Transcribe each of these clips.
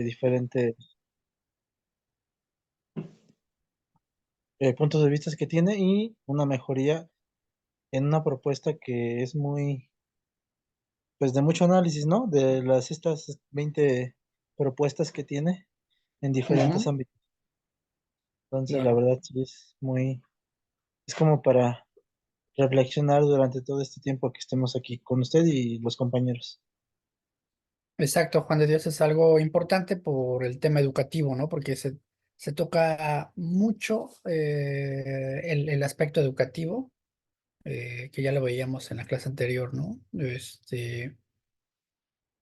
diferentes puntos de vista que tiene y una mejoría en una propuesta que es muy, pues de mucho análisis, ¿no? De estas 20 propuestas que tiene en diferentes Ujú, ámbitos. Entonces, la claro. verdad, sí es como para reflexionar durante todo este tiempo que estemos aquí con usted y los compañeros. Exacto, Juan de Dios, es algo importante por el tema educativo, ¿no? Porque se toca mucho el aspecto educativo, que ya lo veíamos en la clase anterior, ¿no?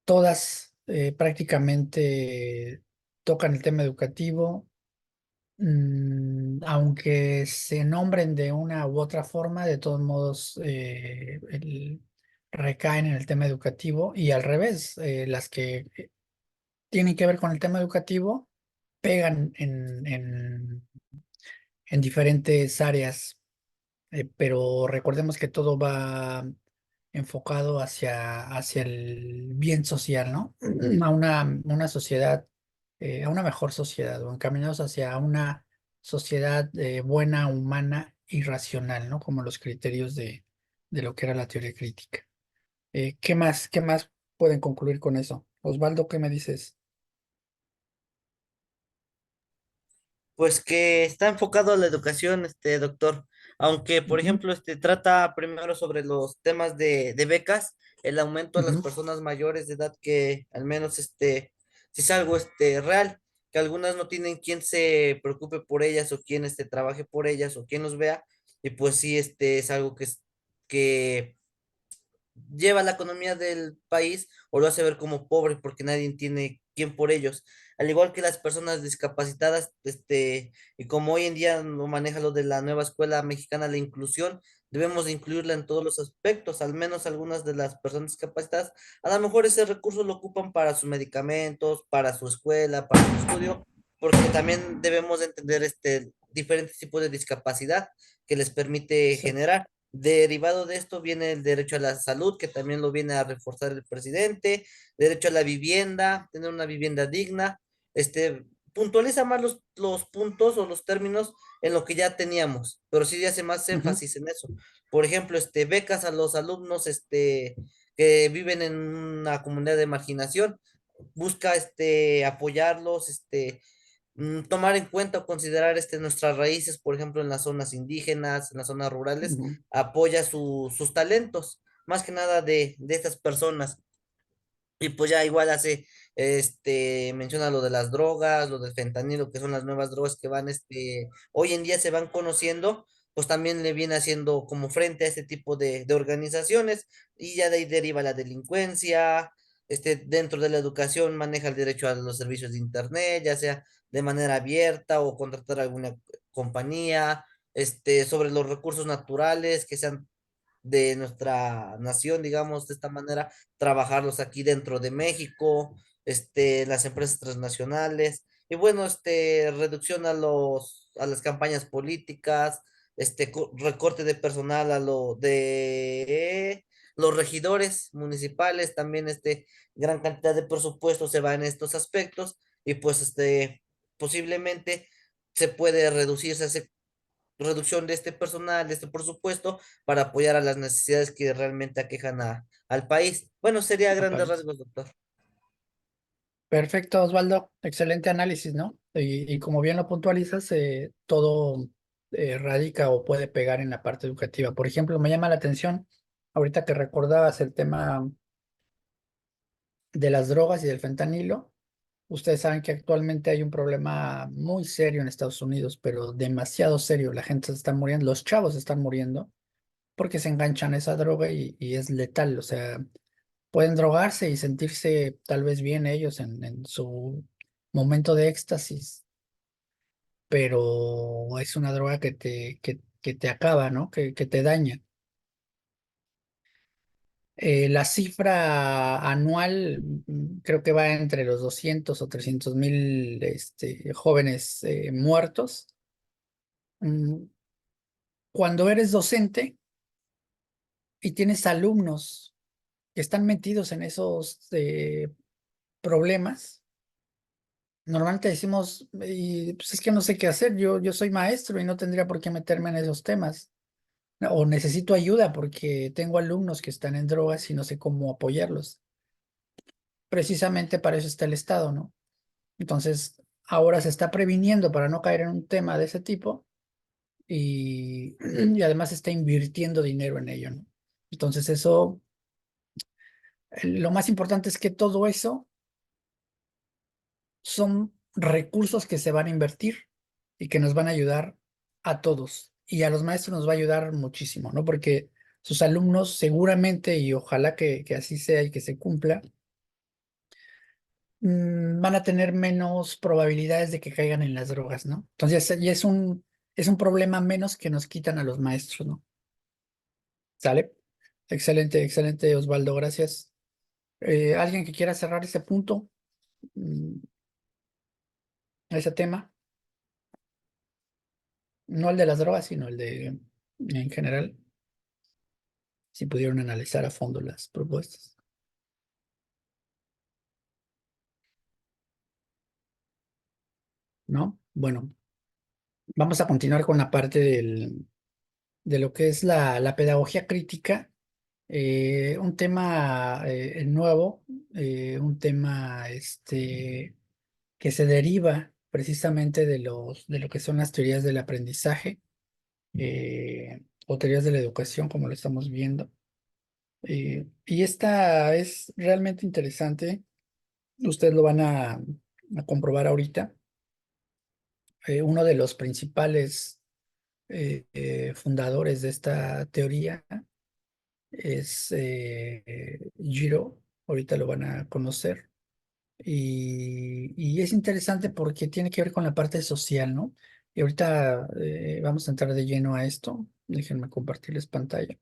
Todas prácticamente tocan el tema educativo, aunque se nombren de una u otra forma, de todos modos recaen en el tema educativo y al revés, las que tienen que ver con el tema educativo pegan en diferentes áreas, pero recordemos que todo va enfocado hacia el bien social, ¿no? A una sociedad, a una mejor sociedad, o encaminados hacia una sociedad buena, humana y racional, ¿no? Como los criterios de lo que era la teoría crítica. Qué más pueden concluir con eso? Osvaldo, ¿qué me dices? Pues que está enfocado a la educación, doctor. Aunque, por Ujú, ejemplo, trata primero sobre los temas de becas, el aumento a las ujú, personas mayores de edad que al menos si es algo real, que algunas no tienen quien se preocupe por ellas o quien trabaje por ellas o quien los vea, y pues sí, es algo que lleva la economía del país o lo hace ver como pobre porque nadie tiene quien por ellos. Al igual que las personas discapacitadas, y como hoy en día no maneja lo de la nueva escuela mexicana, la inclusión, debemos de incluirla en todos los aspectos, al menos algunas de las personas discapacitadas, a lo mejor ese recurso lo ocupan para sus medicamentos, para su escuela, para su estudio, porque también debemos de entender diferentes tipos de discapacidad que les permite sí, generar. Derivado de esto viene el derecho a la salud, que también lo viene a reforzar el presidente, derecho a la vivienda, tener una vivienda digna, puntualiza más los puntos o los términos en lo que ya teníamos, pero sí hace más ujú, énfasis en eso. Por ejemplo, becas a los alumnos, que viven en una comunidad de marginación, busca, apoyarlos, tomar en cuenta o considerar nuestras raíces, por ejemplo, en las zonas indígenas, en las zonas rurales, ujú, apoya sus talentos, más que nada de estas personas. Y pues ya igual menciona lo de las drogas, lo del fentanilo, que son las nuevas drogas que van, hoy en día se van conociendo, pues también le viene haciendo como frente a este tipo de organizaciones, y ya de ahí deriva la delincuencia, dentro de la educación maneja el derecho a los servicios de internet, ya sea de manera abierta o contratar alguna compañía, sobre los recursos naturales que sean de nuestra nación, digamos, de esta manera, trabajarlos aquí dentro de México, las empresas transnacionales, y bueno, reducción a las campañas políticas, recorte de personal a lo de los regidores municipales, también gran cantidad de presupuesto se va en estos aspectos, y pues posiblemente se puede reducirse ese reducción de este personal, de este presupuesto, para apoyar a las necesidades que realmente aquejan al país. Bueno, sería a al grandes país. rasgos, doctor. Perfecto, Osvaldo. Excelente análisis, ¿no? Y como bien lo puntualizas, todo radica o puede pegar en la parte educativa. Por ejemplo, me llama la atención, ahorita que recordabas el tema de las drogas y del fentanilo. Ustedes saben que actualmente hay un problema muy serio en Estados Unidos, pero demasiado serio. La gente se está muriendo, los chavos se están muriendo porque se enganchan a esa droga y es letal. O sea, pueden drogarse y sentirse tal vez bien ellos en su momento de éxtasis, pero es una droga que te acaba, ¿no? Que te daña. La cifra anual creo que va entre los 200 o 300 mil jóvenes muertos. Mm, Cuando eres docente y tienes alumnos que están metidos en esos problemas, normalmente decimos, y pues es que no sé qué hacer, yo soy maestro y no tendría por qué meterme en esos temas. O necesito ayuda porque tengo alumnos que están en drogas y no sé cómo apoyarlos. Precisamente para eso está el Estado, ¿no? Entonces, ahora se está previniendo para no caer en un tema de ese tipo y además está invirtiendo dinero en ello, ¿no? Entonces, eso, lo más importante es que todo eso son recursos que se van a invertir y que nos van a ayudar a todos. Y a los maestros nos va a ayudar muchísimo, ¿no? Porque sus alumnos seguramente, y ojalá que así sea y que se cumpla, van a tener menos probabilidades de que caigan en las drogas, ¿no? Entonces, ya es un problema menos que nos quitan a los maestros, ¿no? ¿Sale? Excelente, excelente, Osvaldo, gracias. ¿Alguien que quiera cerrar ese punto, mm, ese tema? No el de las drogas, sino el de, en general, si pudieron analizar a fondo las propuestas. ¿No? Bueno, vamos a continuar con la parte de lo que es la pedagogía crítica. Un tema nuevo, un tema que se deriva precisamente de lo que son las teorías del aprendizaje o teorías de la educación, como lo estamos viendo. Y esta es realmente interesante. Ustedes lo van a comprobar ahorita. Uno de los principales fundadores de esta teoría es Giro. Ahorita lo van a conocer. Y es interesante porque tiene que ver con la parte social, ¿no? Y ahorita vamos a entrar de lleno a esto. Déjenme compartirles pantalla.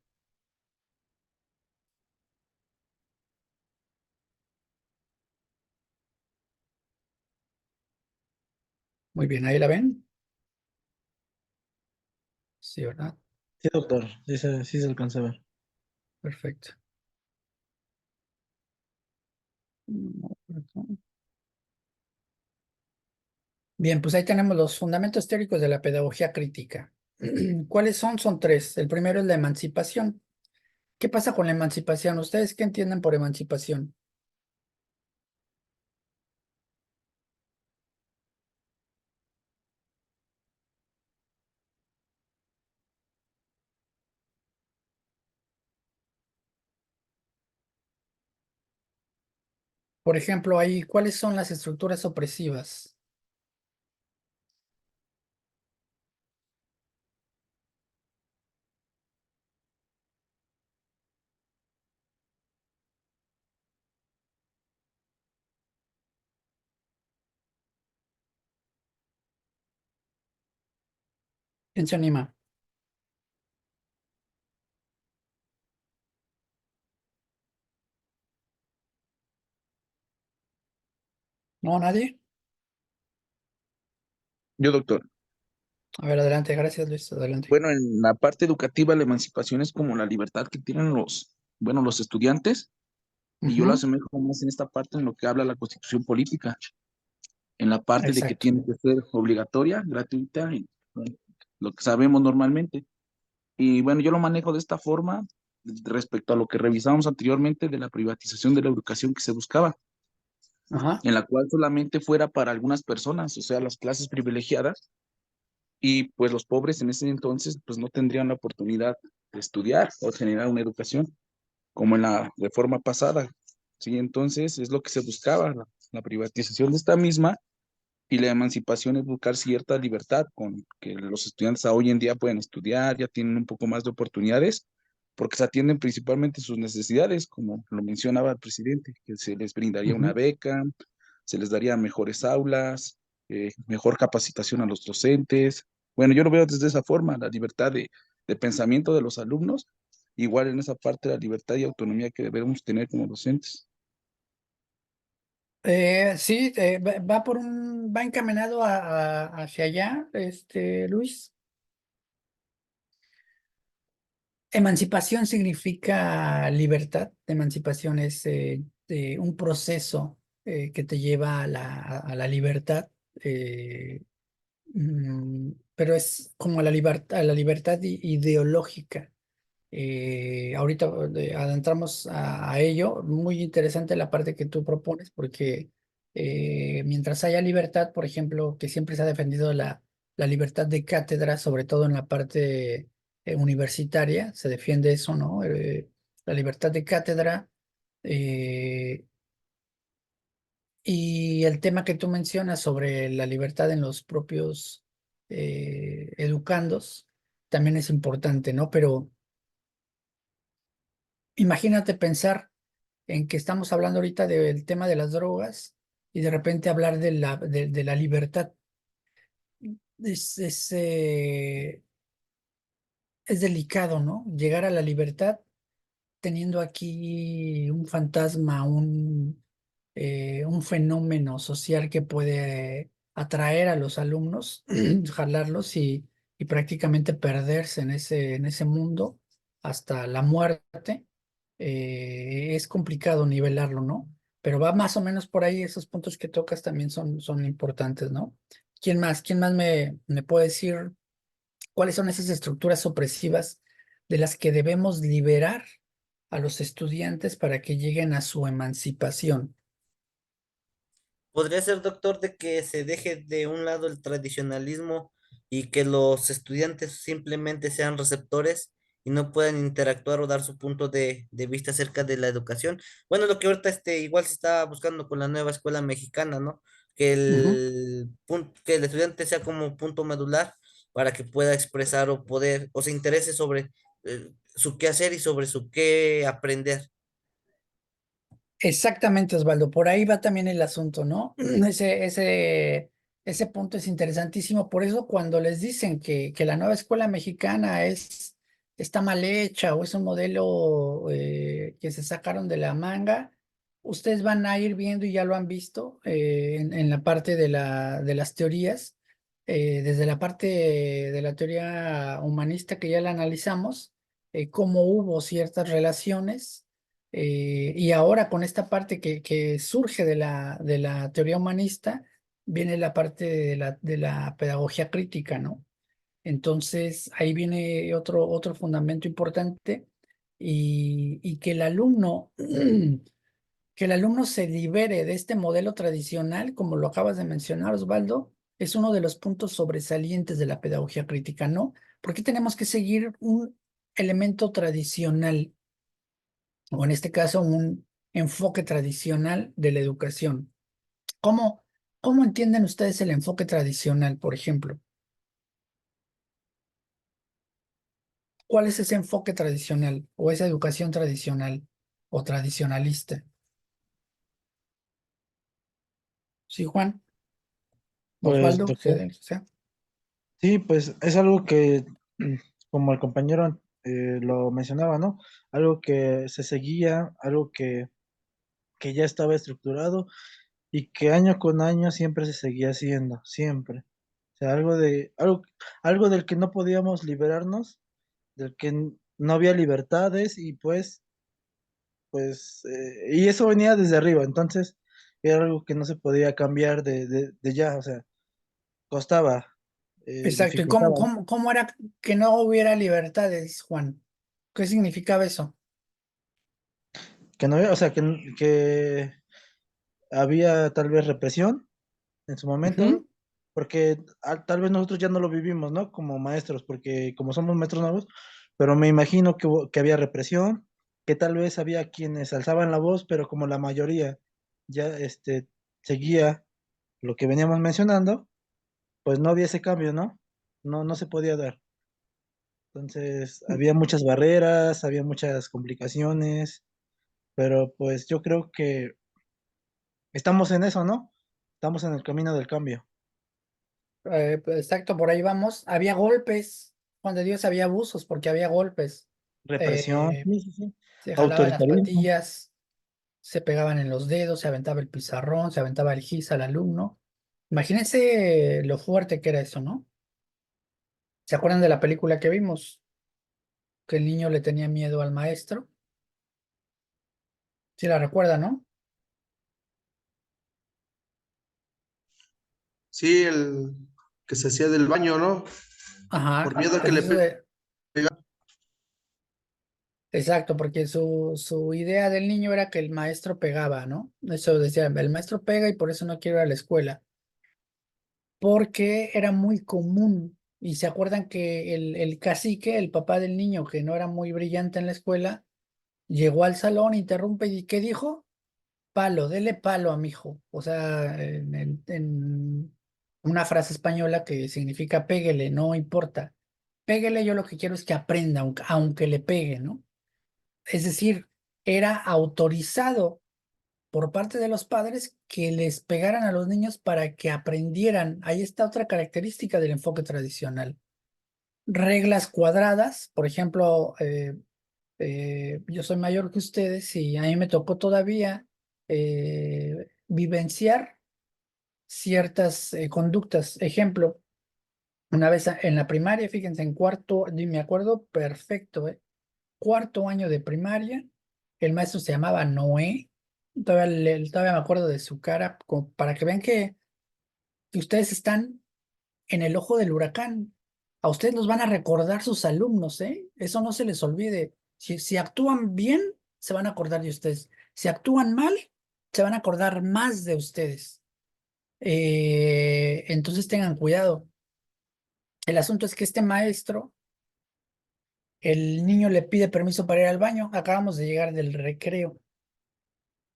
Muy bien, ahí la ven. Sí, ¿verdad? Sí, doctor, sí se alcanza a ver. Perfecto. Bien, pues ahí tenemos los fundamentos teóricos de la pedagogía crítica. ¿Cuáles son? Son tres. El primero es la emancipación. ¿Qué pasa con la emancipación? ¿Ustedes qué entienden por emancipación? Por ejemplo, ahí, ¿cuáles son las estructuras opresivas? ¿Quién se anima? ¿No? ¿Nadie? Yo, doctor. A ver, adelante. Gracias, Luis. Adelante. Bueno, en la parte educativa, la emancipación es como la libertad que tienen los estudiantes, y yo lo Ujú, asemejo más en esta parte en lo que habla la Constitución política, en la parte de que exacto. tiene que ser obligatoria, gratuita, y bueno, lo que sabemos normalmente. Y bueno, yo lo manejo de esta forma respecto a lo que revisamos anteriormente de la privatización de la educación que se buscaba, Ajá. en la cual solamente fuera para algunas personas, o sea, las clases privilegiadas, y pues los pobres en ese entonces pues no tendrían la oportunidad de estudiar o generar una educación como en la reforma pasada. Sí, entonces es lo que se buscaba, la privatización de esta misma, y la emancipación es buscar cierta libertad con que los estudiantes a hoy en día pueden estudiar, ya tienen un poco más de oportunidades, porque se atienden principalmente sus necesidades, como lo mencionaba el presidente, que se les brindaría una Ujú. beca, se les daría mejores aulas, mejor capacitación a los docentes. Bueno, yo lo veo desde esa forma, la libertad de pensamiento de los alumnos, igual en esa parte la libertad y autonomía que debemos tener como docentes. Sí, va encaminado hacia allá, Luis. Emancipación significa libertad. Emancipación es un proceso que te lleva a la libertad, pero es como a la libertad ideológica. Ahorita adentramos a ello. Muy interesante la parte que tú propones, porque mientras haya libertad, por ejemplo, que siempre se ha defendido la libertad de cátedra, sobre todo en la parte universitaria, se defiende eso, ¿no? La libertad de cátedra. eh, y el tema que tú mencionas sobre la libertad en los propios educandos también es importante, ¿no? Pero imagínate pensar en que estamos hablando ahorita del tema de las drogas y de repente hablar de la libertad. Es, es, eh, es delicado, ¿no? Llegar a la libertad teniendo aquí un fantasma, un fenómeno social que puede atraer a los alumnos, jalarlos y prácticamente perderse en ese mundo hasta la muerte. Es complicado nivelarlo, ¿no? Pero va más o menos por ahí, esos puntos que tocas también son importantes, ¿no? ¿Quién más? ¿Quién más me puede decir cuáles son esas estructuras opresivas de las que debemos liberar a los estudiantes para que lleguen a su emancipación? Podría ser, doctor, de que se deje de un lado el tradicionalismo y que los estudiantes simplemente sean receptores y no puedan interactuar o dar su punto de vista acerca de la educación. Bueno, lo que ahorita igual se está buscando con la nueva escuela mexicana, ¿no? Ujú. Que el estudiante sea como punto medular para que pueda expresar o poder, o se interese sobre su qué hacer y sobre su qué aprender. Exactamente, Osvaldo. Por ahí va también el asunto, ¿no? Ese punto es interesantísimo. Por eso cuando les dicen que la nueva escuela mexicana está mal hecha o es un modelo que se sacaron de la manga, ustedes van a ir viendo y ya lo han visto en la parte de las teorías, desde la parte de la teoría humanista que ya la analizamos, cómo hubo ciertas relaciones y ahora con esta parte que surge de la teoría humanista, viene la parte de la pedagogía crítica, ¿no? Entonces ahí viene otro fundamento importante y que el alumno, que el alumno se libere de este modelo tradicional, como lo acabas de mencionar, Osvaldo, es uno de los puntos sobresalientes de la pedagogía crítica, ¿no? ¿Por qué tenemos que seguir un elemento tradicional? O en este caso un enfoque tradicional de la educación. ¿Cómo, cómo entienden ustedes el enfoque tradicional, por ejemplo? ¿Cuál es ese enfoque tradicional o esa educación tradicional o tradicionalista? Sí, Juan, Pues, Osvaldo, doctor, sea. sí, pues es algo que, como el compañero lo mencionaba, ¿no? Algo que se seguía, algo que ya estaba estructurado y que año con año siempre se seguía haciendo, siempre. O sea, algo del que no podíamos liberarnos, del que no había libertades y y eso venía desde arriba, entonces era algo que no se podía cambiar de ya, o sea, costaba, Exacto. ¿Y dificultaba, ¿no? cómo era que no hubiera libertades, Juan? ¿Qué significaba eso? Que no había, o sea, que había tal vez represión en su momento, Ujú. porque tal vez nosotros ya no lo vivimos, ¿no? Como maestros, porque como somos maestros nuevos, pero me imagino que había represión, que tal vez había quienes alzaban la voz, pero como la mayoría ya seguía lo que veníamos mencionando, pues no había ese cambio, ¿no? No se podía dar. Entonces, había muchas barreras, había muchas complicaciones, pero pues yo creo que estamos en eso, ¿no? Estamos en el camino del cambio. Pues, exacto, por ahí vamos. Había golpes, Juan de Dios, había abusos porque había golpes. Represión, Eh, sí, sí, sí. Se jalaban las Autoritarismo. patillas, se pegaban en los dedos, se aventaba el pizarrón, se aventaba el gis al alumno. Imagínense lo fuerte que era eso, ¿no? ¿Se acuerdan de la película que vimos? Que el niño le tenía miedo al maestro. Sí la recuerdan, ¿no? Sí, el que se hacía del baño, ¿no? Ajá, Por miedo a que pues le eso exacto, porque su idea del niño era que el maestro pegaba, ¿no? Eso decía, el maestro pega y por eso no quiero ir a la escuela, porque era muy común. Y se acuerdan que el cacique, el papá del niño, que no era muy brillante en la escuela, llegó al salón, interrumpe y ¿qué dijo? Palo, dele palo a mi hijo. O sea, en una frase española que significa péguele, no importa. Péguele, yo lo que quiero es que aprenda, aunque le pegue, ¿no? Es decir, era autorizado por parte de los padres que les pegaran a los niños para que aprendieran. Ahí está otra característica del enfoque tradicional. Reglas cuadradas, por ejemplo, yo soy mayor que ustedes y a mí me tocó todavía vivenciar ciertas conductas. Ejemplo, una vez en la primaria, fíjense, en cuarto, y me acuerdo perfecto, cuarto año de primaria, el maestro se llamaba Noé, todavía me acuerdo de su cara, como para que vean que ustedes están en el ojo del huracán. A ustedes los van a recordar sus alumnos, ¿eh? Eso no se les olvide. Si actúan bien, se van a acordar de ustedes. Si actúan mal, se van a acordar más de ustedes. Entonces tengan cuidado. El asunto es que este maestro, el niño le pide permiso para ir al baño. Acabamos de llegar del recreo.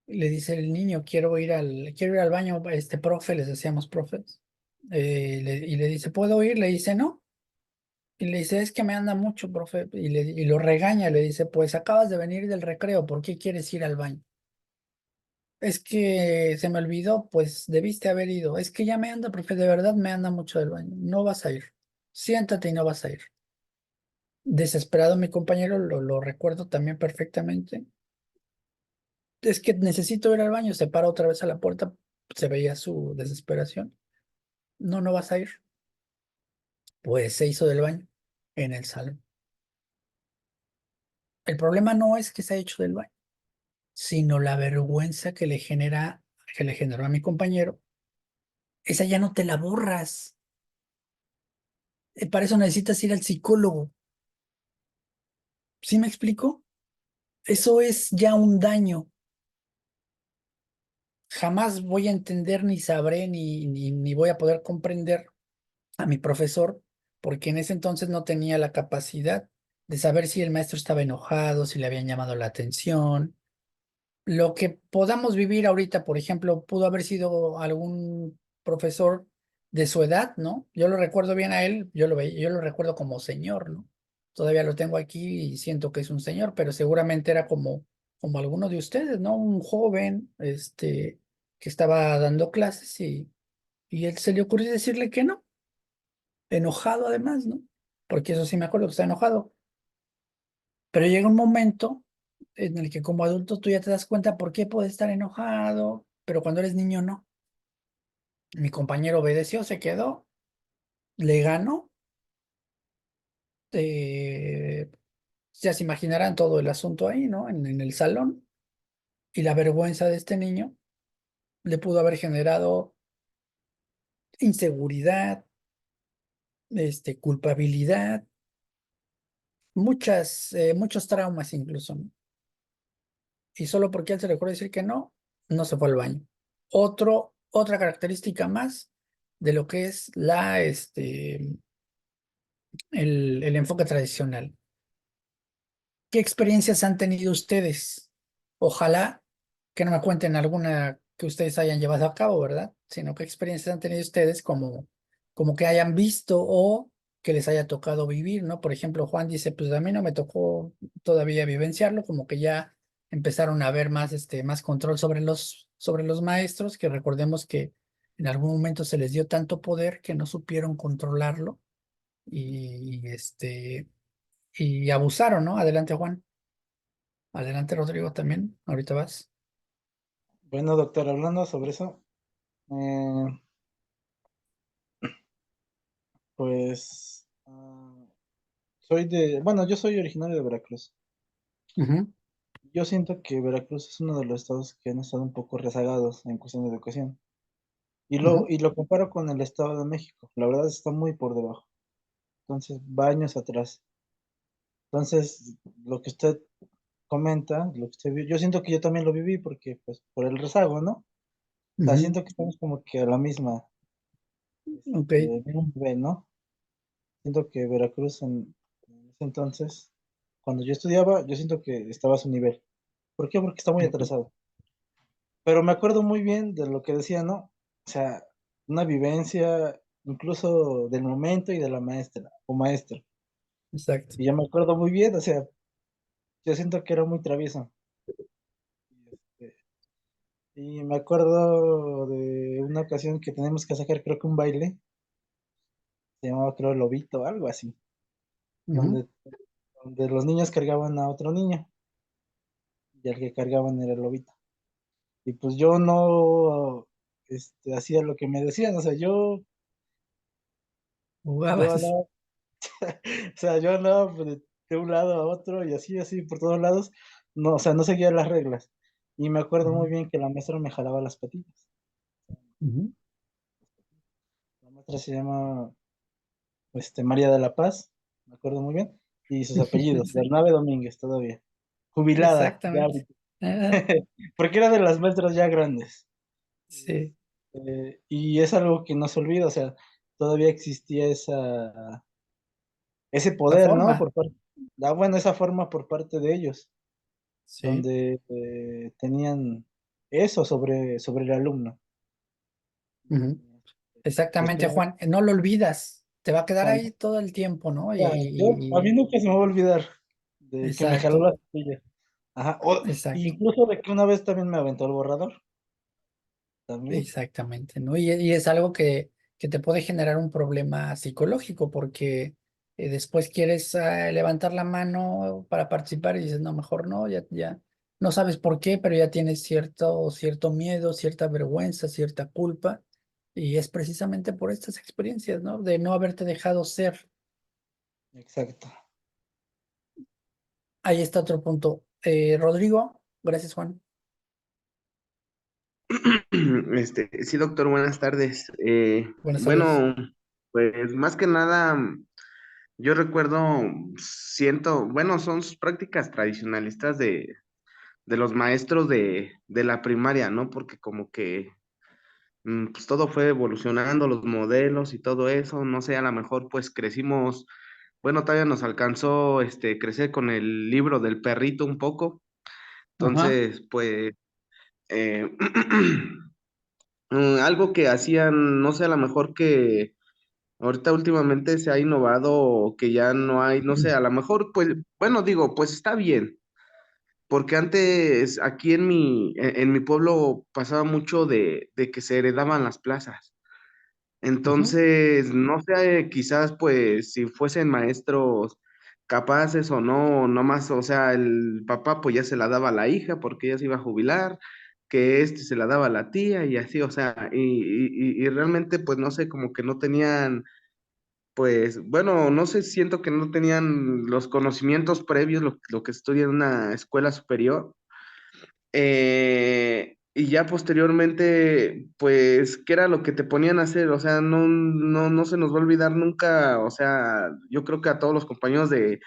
Y le dice el niño, quiero ir al baño, este profe, les decíamos profes. Y le dice, ¿puedo ir? Le dice, no. Y le dice, es que me anda mucho, profe. Y lo regaña, le dice, pues acabas de venir del recreo, ¿por qué quieres ir al baño? Es que se me olvidó, pues debiste haber ido. Es que ya me anda, profe, de verdad me anda mucho del baño. No vas a ir. Siéntate y no vas a ir. Desesperado mi compañero, lo recuerdo también perfectamente. Es que necesito ir al baño, se para otra vez a la puerta, se veía su desesperación. No, no vas a ir. Pues se hizo del baño en el salón. El problema no es que se ha hecho del baño, sino la vergüenza que le generó a mi compañero. Esa ya no te la borras. Para eso necesitas ir al psicólogo. ¿Sí me explico? Eso es ya un daño. Jamás voy a entender, ni sabré, ni voy a poder comprender a mi profesor, porque en ese entonces no tenía la capacidad de saber si el maestro estaba enojado, si le habían llamado la atención. Lo que podamos vivir ahorita, por ejemplo, pudo haber sido algún profesor de su edad, ¿no? Yo lo recuerdo bien a él, yo lo recuerdo como señor, ¿no? Todavía lo tengo aquí y siento que es un señor, pero seguramente era como alguno de ustedes, ¿no? Un joven, que estaba dando clases y él se le ocurrió decirle que no, enojado además, ¿no? Porque eso sí me acuerdo que está enojado. Pero llega un momento en el que como adulto tú ya te das cuenta por qué puedes estar enojado, pero cuando eres niño no. Mi compañero obedeció, se quedó, le ganó. eh, ya se imaginarán todo el asunto ahí, ¿no? En el salón. Y la vergüenza de este niño le pudo haber generado inseguridad, culpabilidad, muchos traumas incluso, ¿no? Y solo porque él se le ocurrió decir que no, no se fue al baño. Otra característica más de lo que es el enfoque tradicional. ¿Qué experiencias han tenido ustedes? Ojalá que no me cuenten alguna que ustedes hayan llevado a cabo, ¿verdad? Sino qué experiencias han tenido ustedes como que hayan visto o que les haya tocado vivir, ¿no? Por ejemplo, Juan dice, pues a mí no me tocó todavía vivenciarlo, como que ya empezaron a ver más control sobre los maestros, que recordemos que en algún momento se les dio tanto poder que no supieron controlarlo y abusaron, ¿no? Adelante, Juan. Adelante, Rodrigo, también. Ahorita vas. Bueno, doctor, hablando sobre eso, eh, pues bueno, yo soy originario de Veracruz. Ujú. Yo siento que Veracruz es uno de los estados que han estado un poco rezagados en cuestión de educación. Ujú. y lo comparo con el Estado de México. La verdad está muy por debajo. Entonces, va años atrás. Entonces, lo que usted comenta, lo que usted yo siento que yo también lo viví porque, pues, por el rezago, ¿no? O sea, Ujú. siento que estamos como que a la misma, Ok, mismo nivel, ¿no? Siento que Veracruz en ese entonces, cuando yo estudiaba, yo siento que estaba a su nivel. ¿Por qué? Porque está muy ujú, atrasado. Pero me acuerdo muy bien de lo que decía, ¿no? O sea, una vivencia incluso del momento y de la maestra o maestro. exacto. Y yo me acuerdo muy bien, o sea, yo siento que era muy travieso. Este, Y me acuerdo de una ocasión que tenemos que sacar, creo que un baile, se llamaba, creo, Lobito, algo así, Ujú. donde, donde los niños cargaban a otro niño y el que cargaban era el Lobito. Y pues yo no, hacía lo que me decían, o sea, yo Jugabas. andaba, o sea, yo andaba pues, de un lado a otro y así, así, por todos lados, no, o sea, no seguía las reglas. Y me acuerdo muy Ujú, bien que la maestra me jalaba las patitas. ujú. La maestra se llama, María de la Paz, me acuerdo muy bien, y sus apellidos, Sí, Bernabe Domínguez todavía, jubilada, ya exactamente. ahorita, Ah, porque era de las maestras ya grandes. sí, Y es algo que no se olvida, o sea, todavía existía ese la poder, ¿no? forma. Bueno, esa forma por parte de ellos, Sí. donde tenían eso sobre el alumno. Ujú. Este, Exactamente, Juan. No lo olvidas. Te va a quedar Juan, ahí todo el tiempo, ¿no? ya, a mí nunca se me va a olvidar de que me jaló Exacto, la astilla. Ajá, exacto. incluso de que una vez también me aventó el borrador, también. Exactamente, ¿no? Y es algo que te puede generar un problema psicológico porque después quieres levantar la mano para participar y dices, no, mejor no, ya, no sabes por qué, pero ya tienes cierto miedo, cierta vergüenza, cierta culpa. Y es precisamente por estas experiencias, ¿no? De no haberte dejado ser. Exacto. Ahí está otro punto. Rodrigo, gracias, Juan. Sí, doctor, buenas tardes. Buenas tardes. Bueno, pues más que nada, yo recuerdo, bueno, son sus prácticas tradicionalistas de los maestros de la primaria, ¿no? Porque como que pues todo fue evolucionando, los modelos y todo eso, no sé, a lo mejor pues crecimos, bueno, todavía nos alcanzó crecer con el libro del perrito un poco, Ajá, entonces pues eh, algo que hacían, no sé, a lo mejor que ahorita últimamente se ha innovado o que ya no hay, no sé, a lo mejor, pues, bueno, digo, pues está bien, porque antes aquí en mi pueblo pasaba mucho de que se heredaban las plazas. ujú, Entonces, no sé, quizás pues si fuesen maestros capaces o no, no más, o sea, el papá pues ya se la daba a la hija porque ella se iba a jubilar, que se la daba a la tía y así, o sea, y realmente pues no sé, como que no tenían, pues bueno, no sé, siento que no tenían los conocimientos previos, lo que estudia en una escuela superior y ya posteriormente, pues, ¿qué era lo que te ponían a hacer? O sea, no se nos va a olvidar nunca, o sea, yo creo que a todos los compañeros de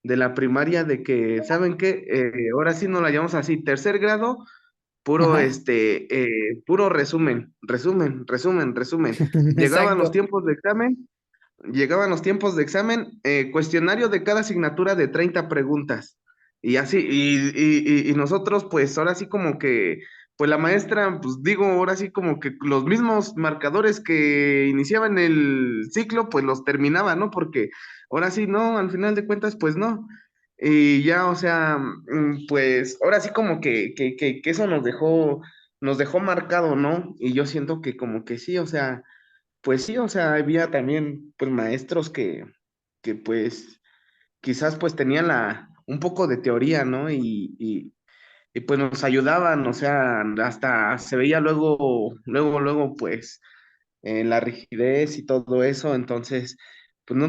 la primaria, de que, ¿saben qué? Ahora sí nos la llamamos así, tercer grado, puro, ajá. puro resumen, resumen, resumen, resumen. Exacto. Llegaban los tiempos de examen, cuestionario de cada asignatura de 30 preguntas. Y así, y nosotros, pues ahora sí como que, pues la maestra, pues digo, ahora sí como que los mismos marcadores que iniciaban el ciclo, pues los terminaba, ¿no? Porque ahora sí, no, al final de cuentas, pues no. Y ya, o sea, pues ahora sí como que eso nos dejó marcado, ¿no? Y yo siento que como que sí, o sea pues sí, o sea, había también pues maestros que pues quizás pues tenían un poco de teoría, ¿no? Y pues nos ayudaban, o sea, hasta se veía luego pues la rigidez y todo eso, entonces pues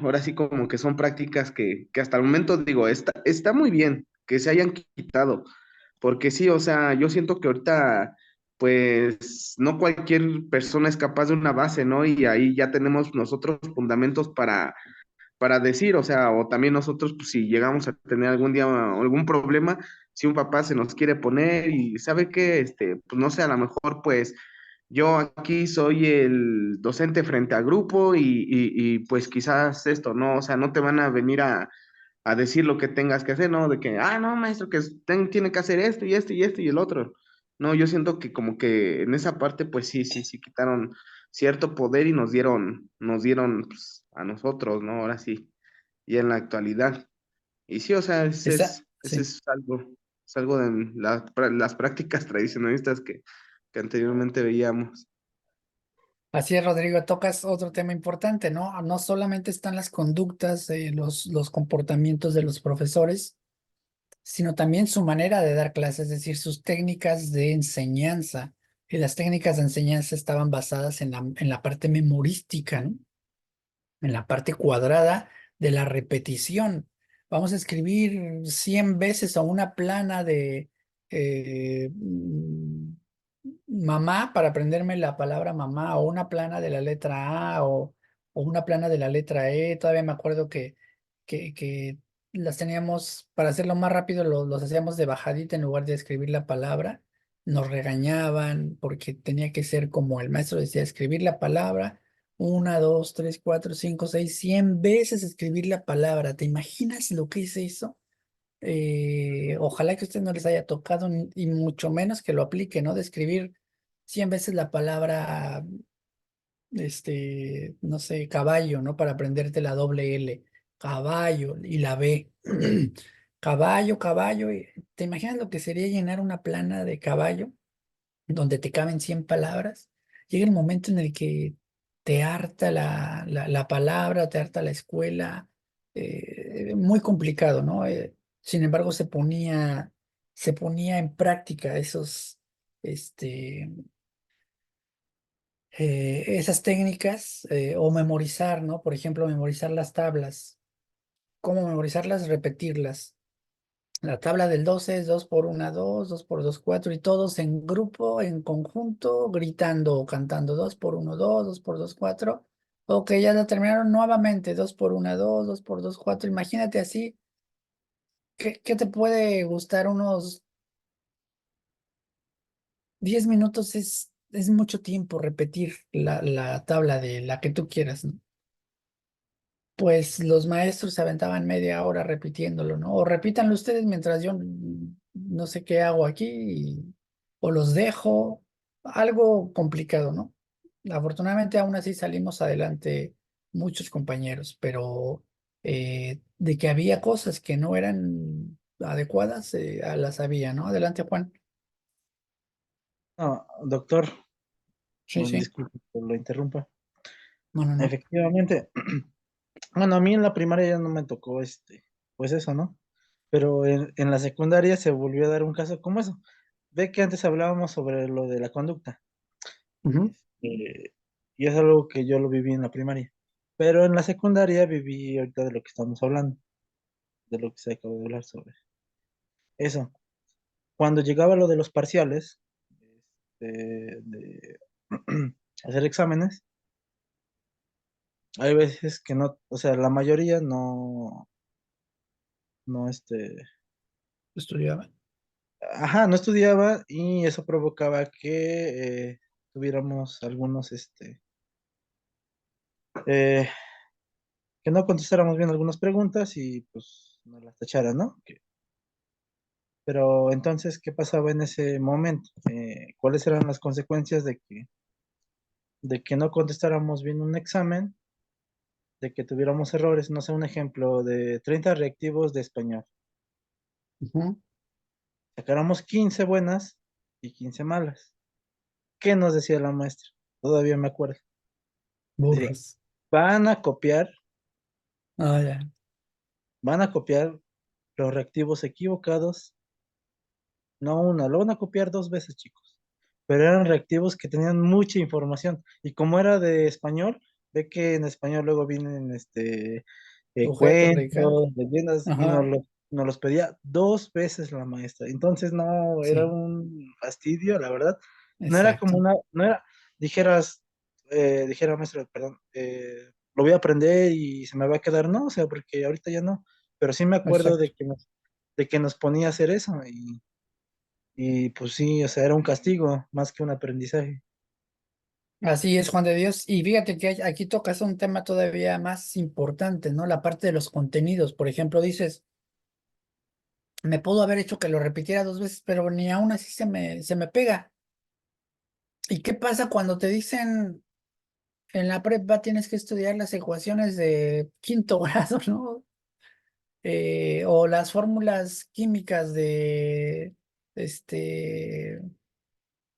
ahora sí como que son prácticas que hasta el momento digo, está muy bien que se hayan quitado, porque sí, o sea, yo siento que ahorita pues no cualquier persona es capaz de una base, ¿no? Y ahí ya tenemos nosotros fundamentos para decir, o sea, o también nosotros, pues si llegamos a tener algún día algún problema, si un papá se nos quiere poner y sabe que, pues no sé, a lo mejor pues yo aquí soy el docente frente al grupo y pues quizás esto, ¿no? O sea, no te van a venir a decir lo que tengas que hacer, ¿no? De que, no, maestro, que tiene que hacer esto y esto y esto y el otro. No, yo siento que como que en esa parte, pues sí, quitaron cierto poder y nos dieron pues, a nosotros, ¿no? Ahora sí, y en la actualidad. Y sí, o sea, ese Sí. es algo de las prácticas tradicionalistas que anteriormente veíamos. Así es, Rodrigo, tocas otro tema importante, ¿no? No solamente están las conductas, los comportamientos de los profesores, sino también su manera de dar clases, es decir, sus técnicas de enseñanza. Y las técnicas de enseñanza estaban basadas en la parte memorística, ¿no? En la parte cuadrada de la repetición. Vamos a escribir 100 veces a una plana de mamá para aprenderme la palabra mamá, o una plana de la letra A, o una plana de la letra E. Todavía me acuerdo que las teníamos, para hacerlo más rápido, los hacíamos de bajadita en lugar de escribir la palabra. Nos regañaban porque tenía que ser como el maestro decía, escribir la palabra 1, 2, 3, 4, 5, 6, 100 veces escribir la palabra. ¿Te imaginas lo que es eso? Ojalá que a usted no les haya tocado y mucho menos que lo aplique, ¿no? De escribir 100 veces la palabra, no sé, caballo, ¿no? Para aprenderte la doble L, caballo y la B. Caballo, caballo. ¿Te imaginas lo que sería llenar una plana de caballo donde te caben 100 palabras? Llega el momento en el que te harta la palabra, te harta la escuela, muy complicado, ¿no? Sin embargo, se ponía en práctica esas técnicas, o memorizar, ¿no? Por ejemplo, memorizar las tablas. ¿Cómo memorizarlas? Repetirlas. La tabla del 12 es 2 por 1, 2, 2 por 2, 4, y todos en grupo, en conjunto, gritando o cantando 2 por 1, 2, 2 por 2, 4. Ok, ya la terminaron nuevamente, 2 por 1, 2, 2 por 2, 4. Imagínate así, ¿qué te puede gustar? Unos 10 minutos es mucho tiempo repetir la tabla de la que tú quieras, ¿no? Pues los maestros se aventaban media hora repitiéndolo, ¿no? O repítanlo ustedes mientras yo no sé qué hago aquí, o los dejo. Algo complicado, ¿no? Afortunadamente aún así salimos adelante muchos compañeros, pero de que había cosas que no eran adecuadas, las había, ¿no? Adelante, Juan. No, doctor, Sí, sí. disculpe por lo interrumpa. No, no, no. Efectivamente, bueno, a mí en la primaria ya no me tocó pues eso, ¿no? Pero en la secundaria se volvió a dar un caso como eso. Ve que antes hablábamos sobre lo de la conducta. Ujú, Y es algo que yo lo viví en la primaria. Pero en la secundaria viví ahorita de lo que estamos hablando, de lo que se acaba de hablar sobre eso. Cuando llegaba lo de los parciales, de hacer exámenes, hay veces que no, o sea, la mayoría no, estudiaba. ajá, no estudiaba y eso provocaba que tuviéramos algunos, eh, que no contestáramos bien algunas preguntas y pues nos las tacharan, ¿no? Pero entonces, ¿qué pasaba en ese momento? ¿Cuáles eran las consecuencias de que no contestáramos bien un examen, de que tuviéramos errores? No sé, un ejemplo de 30 reactivos de español. Ujú. Sacáramos 15 buenas y 15 malas. ¿Qué nos decía la maestra? Todavía me acuerdo. Decía, Burros. van a copiar, Ah, ya. van a copiar los reactivos equivocados. No una, lo van a copiar 2 veces, chicos. Pero eran reactivos que tenían mucha información. Y como era de español, ve que en español luego vienen Sujeto, predicado. cuentos, leyendas, y nos Ajá. los pedía 2 veces la maestra. Entonces, no, era Sí. un fastidio, la verdad. No era como exacto. no era, dijeras, dijera maestro, perdón, lo voy a aprender y se me va a quedar, no, o sea, porque ahorita ya no, pero sí me acuerdo Exacto. de que nos ponía a hacer eso y pues sí, o sea, era un castigo más que un aprendizaje. Así es, Juan de Dios. Y fíjate que aquí tocas un tema todavía más importante, ¿no? La parte de los contenidos. Por ejemplo, dices, me pudo haber hecho que lo repitiera 2 veces, pero ni aún así se me pega. ¿Y qué pasa cuando te dicen en la prepa tienes que estudiar las ecuaciones de quinto grado, ¿no? O las fórmulas químicas este,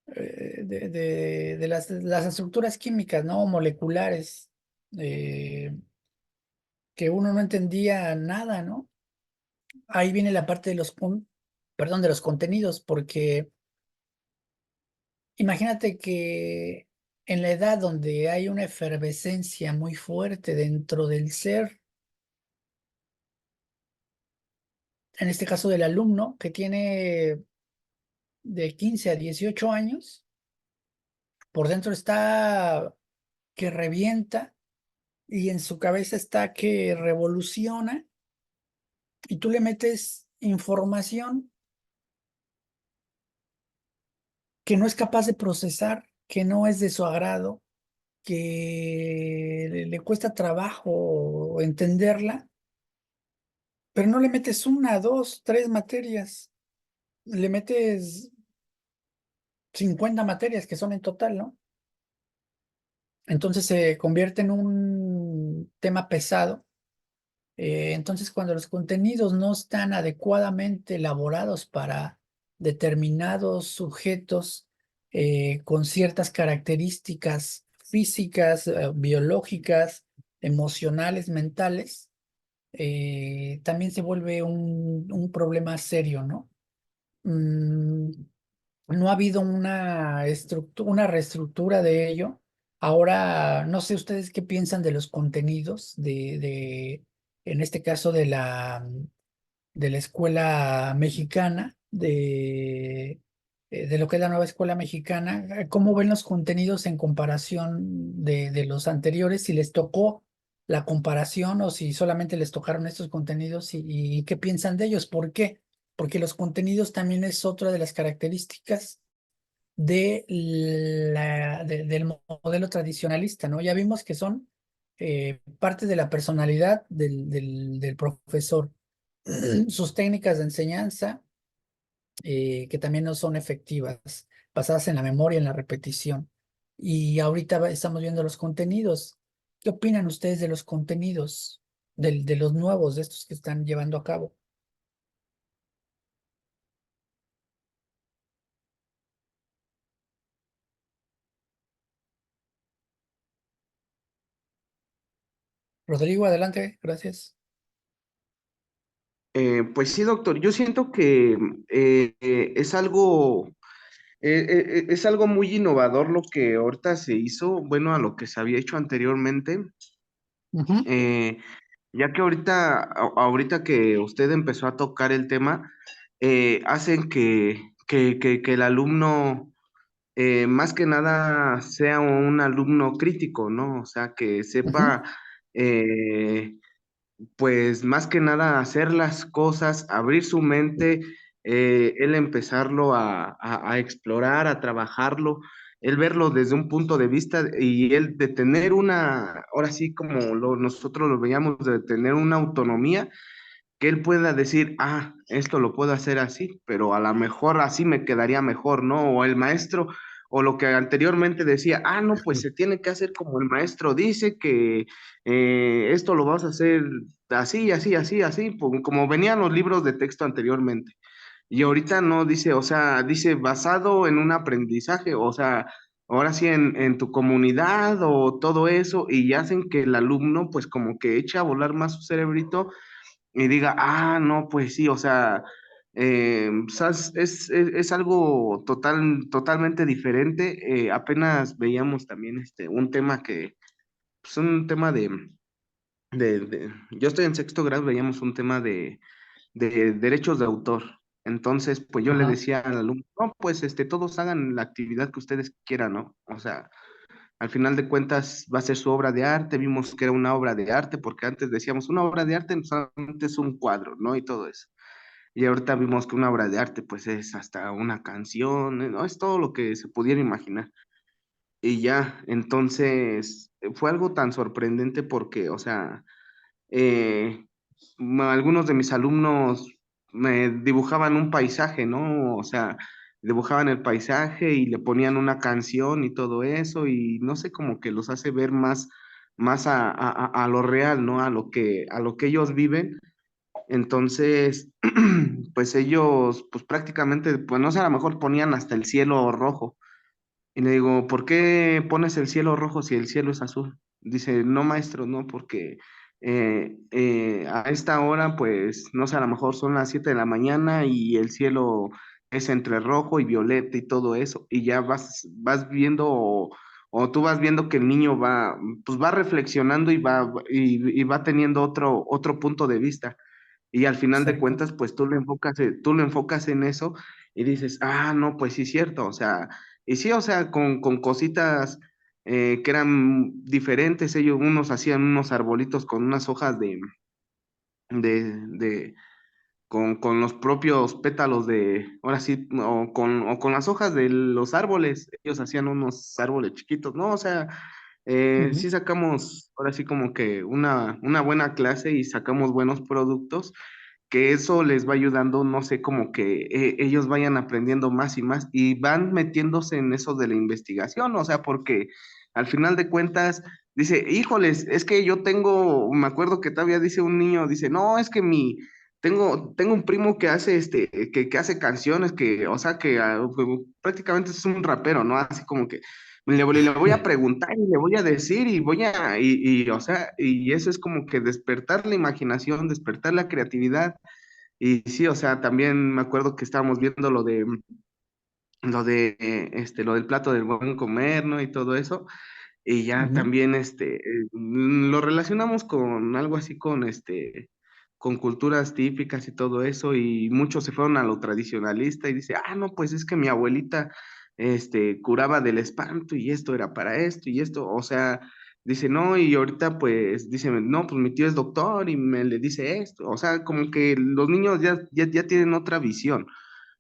de las estructuras químicas, ¿no? Moleculares, eh, que uno no entendía nada, ¿no? Ahí viene la parte de perdón, de los contenidos, porque imagínate que en la edad donde hay una efervescencia muy fuerte dentro del ser, en este caso del alumno que tiene de 15 a 18 años, por dentro está que revienta y en su cabeza está que revoluciona y tú le metes información que no es capaz de procesar, que no es de su agrado, que le cuesta trabajo entenderla, pero no le metes una, dos, tres materias, le metes 50 materias que son en total, ¿no? Entonces se convierte en un tema pesado. Entonces, cuando los contenidos no están adecuadamente elaborados para determinados sujetos con ciertas características físicas, biológicas, emocionales, mentales, también se vuelve un problema serio, ¿no? Mm, no ha habido una reestructura de ello. Ahora, no sé ustedes qué piensan de los contenidos en este caso de la escuela mexicana, de lo que es la nueva escuela mexicana. ¿Cómo ven los contenidos en comparación de los anteriores? Si les tocó la comparación o si solamente les tocaron estos contenidos y qué piensan de ellos. ¿Por qué? Porque los contenidos también es otra de las características del modelo tradicionalista, ¿no? Ya vimos que son parte de la personalidad del profesor, sus técnicas de enseñanza, que también no son efectivas, basadas en la memoria, en la repetición. Y ahorita estamos viendo los contenidos. ¿Qué opinan ustedes de los contenidos, de los nuevos, de estos que están llevando a cabo? Rodrigo, adelante, gracias. Pues sí, doctor, yo siento que es algo muy innovador lo que ahorita se hizo, bueno, a lo que se había hecho anteriormente, Ujú, eh, ya que ahorita que usted empezó a tocar el tema, hacen que el alumno, más que nada, sea un alumno crítico, ¿no? O sea, que ujú. sepa, eh, pues más que nada hacer las cosas, abrir su mente, él empezarlo a explorar, a trabajarlo, él verlo desde un punto de vista y él de tener ahora sí como nosotros lo veíamos, de tener una autonomía que él pueda decir, ah, esto lo puedo hacer así, pero a lo mejor así me quedaría mejor, ¿no? O el maestro, o lo que anteriormente decía, ah, no, pues se tiene que hacer como el maestro dice, que esto lo vas a hacer así, así, así, así, como venían los libros de texto anteriormente. Y ahorita no dice, o sea, dice basado en un aprendizaje, o sea, ahora sí en tu comunidad o todo eso, y hacen que el alumno pues como que eche a volar más su cerebrito y diga, ah, no, pues sí, o sea, ¿sabes? Es algo totalmente diferente. Apenas veíamos también un tema pues un tema yo estoy en sexto grado, veíamos un tema de derechos de autor. Entonces, pues yo le Ajá. decía al alumno, no, pues todos hagan la actividad que ustedes quieran, ¿no? O sea, al final de cuentas va a ser su obra de arte, vimos que era una obra de arte, porque antes decíamos, una obra de arte solamente es un cuadro, ¿no? Y todo eso. Y ahorita vimos que una obra de arte, pues es hasta una canción, ¿no? Es todo lo que se pudiera imaginar. Y ya, entonces, fue algo tan sorprendente porque, o sea, eh, algunos de mis alumnos me dibujaban un paisaje, ¿no? O sea, dibujaban el paisaje y le ponían una canción y todo eso, y no sé, como que los hace ver más a lo real, ¿no? A lo que ellos viven. Entonces, pues ellos, pues prácticamente, pues no sé, a lo mejor ponían hasta el cielo rojo. Y le digo, ¿por qué pones el cielo rojo si el cielo es azul? Dice, no, maestro, no, porque a esta hora, pues, no sé, a lo mejor son las 7 de la mañana y el cielo es entre rojo y violeta y todo eso. Y ya vas viendo, o tú vas viendo que el niño va, pues va reflexionando y va teniendo otro punto de vista. Y al final de Exacto. cuentas, pues tú lo enfocas en eso y dices, ah, no, pues sí es cierto, o sea, y sí, o sea, con cositas que eran diferentes, ellos unos hacían unos arbolitos con unas hojas de con los propios pétalos ahora sí, o con las hojas de los árboles, ellos hacían unos árboles chiquitos, ¿no? O sea, Ujú. sí sacamos, ahora sí como que una buena clase y sacamos buenos productos que eso les va ayudando, no sé, como que ellos vayan aprendiendo más y más y van metiéndose en eso de la investigación, o sea, porque al final de cuentas dice, híjoles, es que yo tengo, me acuerdo que todavía dice un niño, dice, no, es que tengo un primo que hace que hace canciones, que, o sea, que prácticamente es un rapero, ¿no? Así como que le voy a preguntar y le voy a decir o sea, y eso es como que despertar la imaginación, despertar la creatividad. Y sí, o sea, también me acuerdo que estábamos viendo lo del plato del buen comer, ¿no? Y todo eso. Y ya Ujú. también, lo relacionamos con algo así con culturas típicas y todo eso, y muchos se fueron a lo tradicionalista y dice, ah, no, pues es que mi abuelita, curaba del espanto y esto era para esto y esto, o sea, dice, no, y ahorita pues, dice, no, pues mi tío es doctor y me le dice esto, o sea, como que los niños ya tienen otra visión.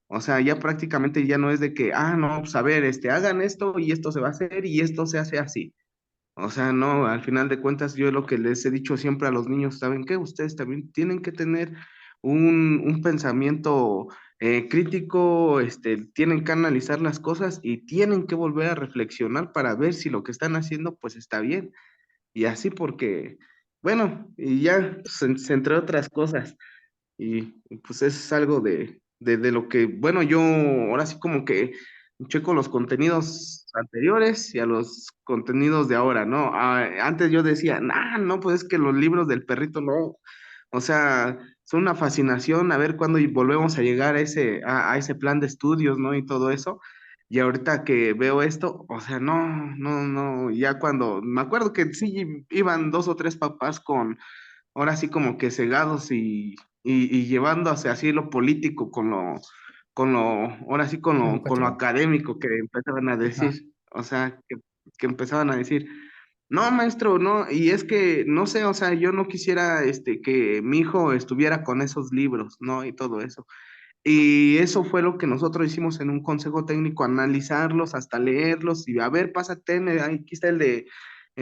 O sea, ya prácticamente ya no es de que, ah, no, pues a ver, hagan esto y esto se va a hacer y esto se hace así. O sea, no, al final de cuentas, yo lo que les he dicho siempre a los niños, ¿saben qué? Ustedes también tienen que tener un pensamiento crítico, tienen que analizar las cosas y tienen que volver a reflexionar para ver si lo que están haciendo, pues está bien. Y así porque, bueno, y ya, pues, entre otras cosas. Y, pues es algo de lo que, bueno, yo ahora sí como que checo los contenidos anteriores y a los contenidos de ahora, ¿no? Ah, antes yo decía, nah, no, pues es que los libros del perrito no, o sea, son una fascinación a ver cuándo volvemos a llegar a ese plan de estudios, ¿no? Y todo eso. Y ahorita que veo esto, o sea, no, ya cuando, me acuerdo que sí iban dos o tres papás ahora sí como que cegados y llevando hacia así lo político ahora sí con lo Educativo. académico que empezaban a Ajá. decir, o sea, que empezaban a decir, no, maestro, no, y es que, no sé, o sea, yo no quisiera, que mi hijo estuviera con esos libros, ¿no? Y todo eso. Y eso fue lo que nosotros hicimos en un consejo técnico, analizarlos hasta leerlos y a ver, pásate, aquí está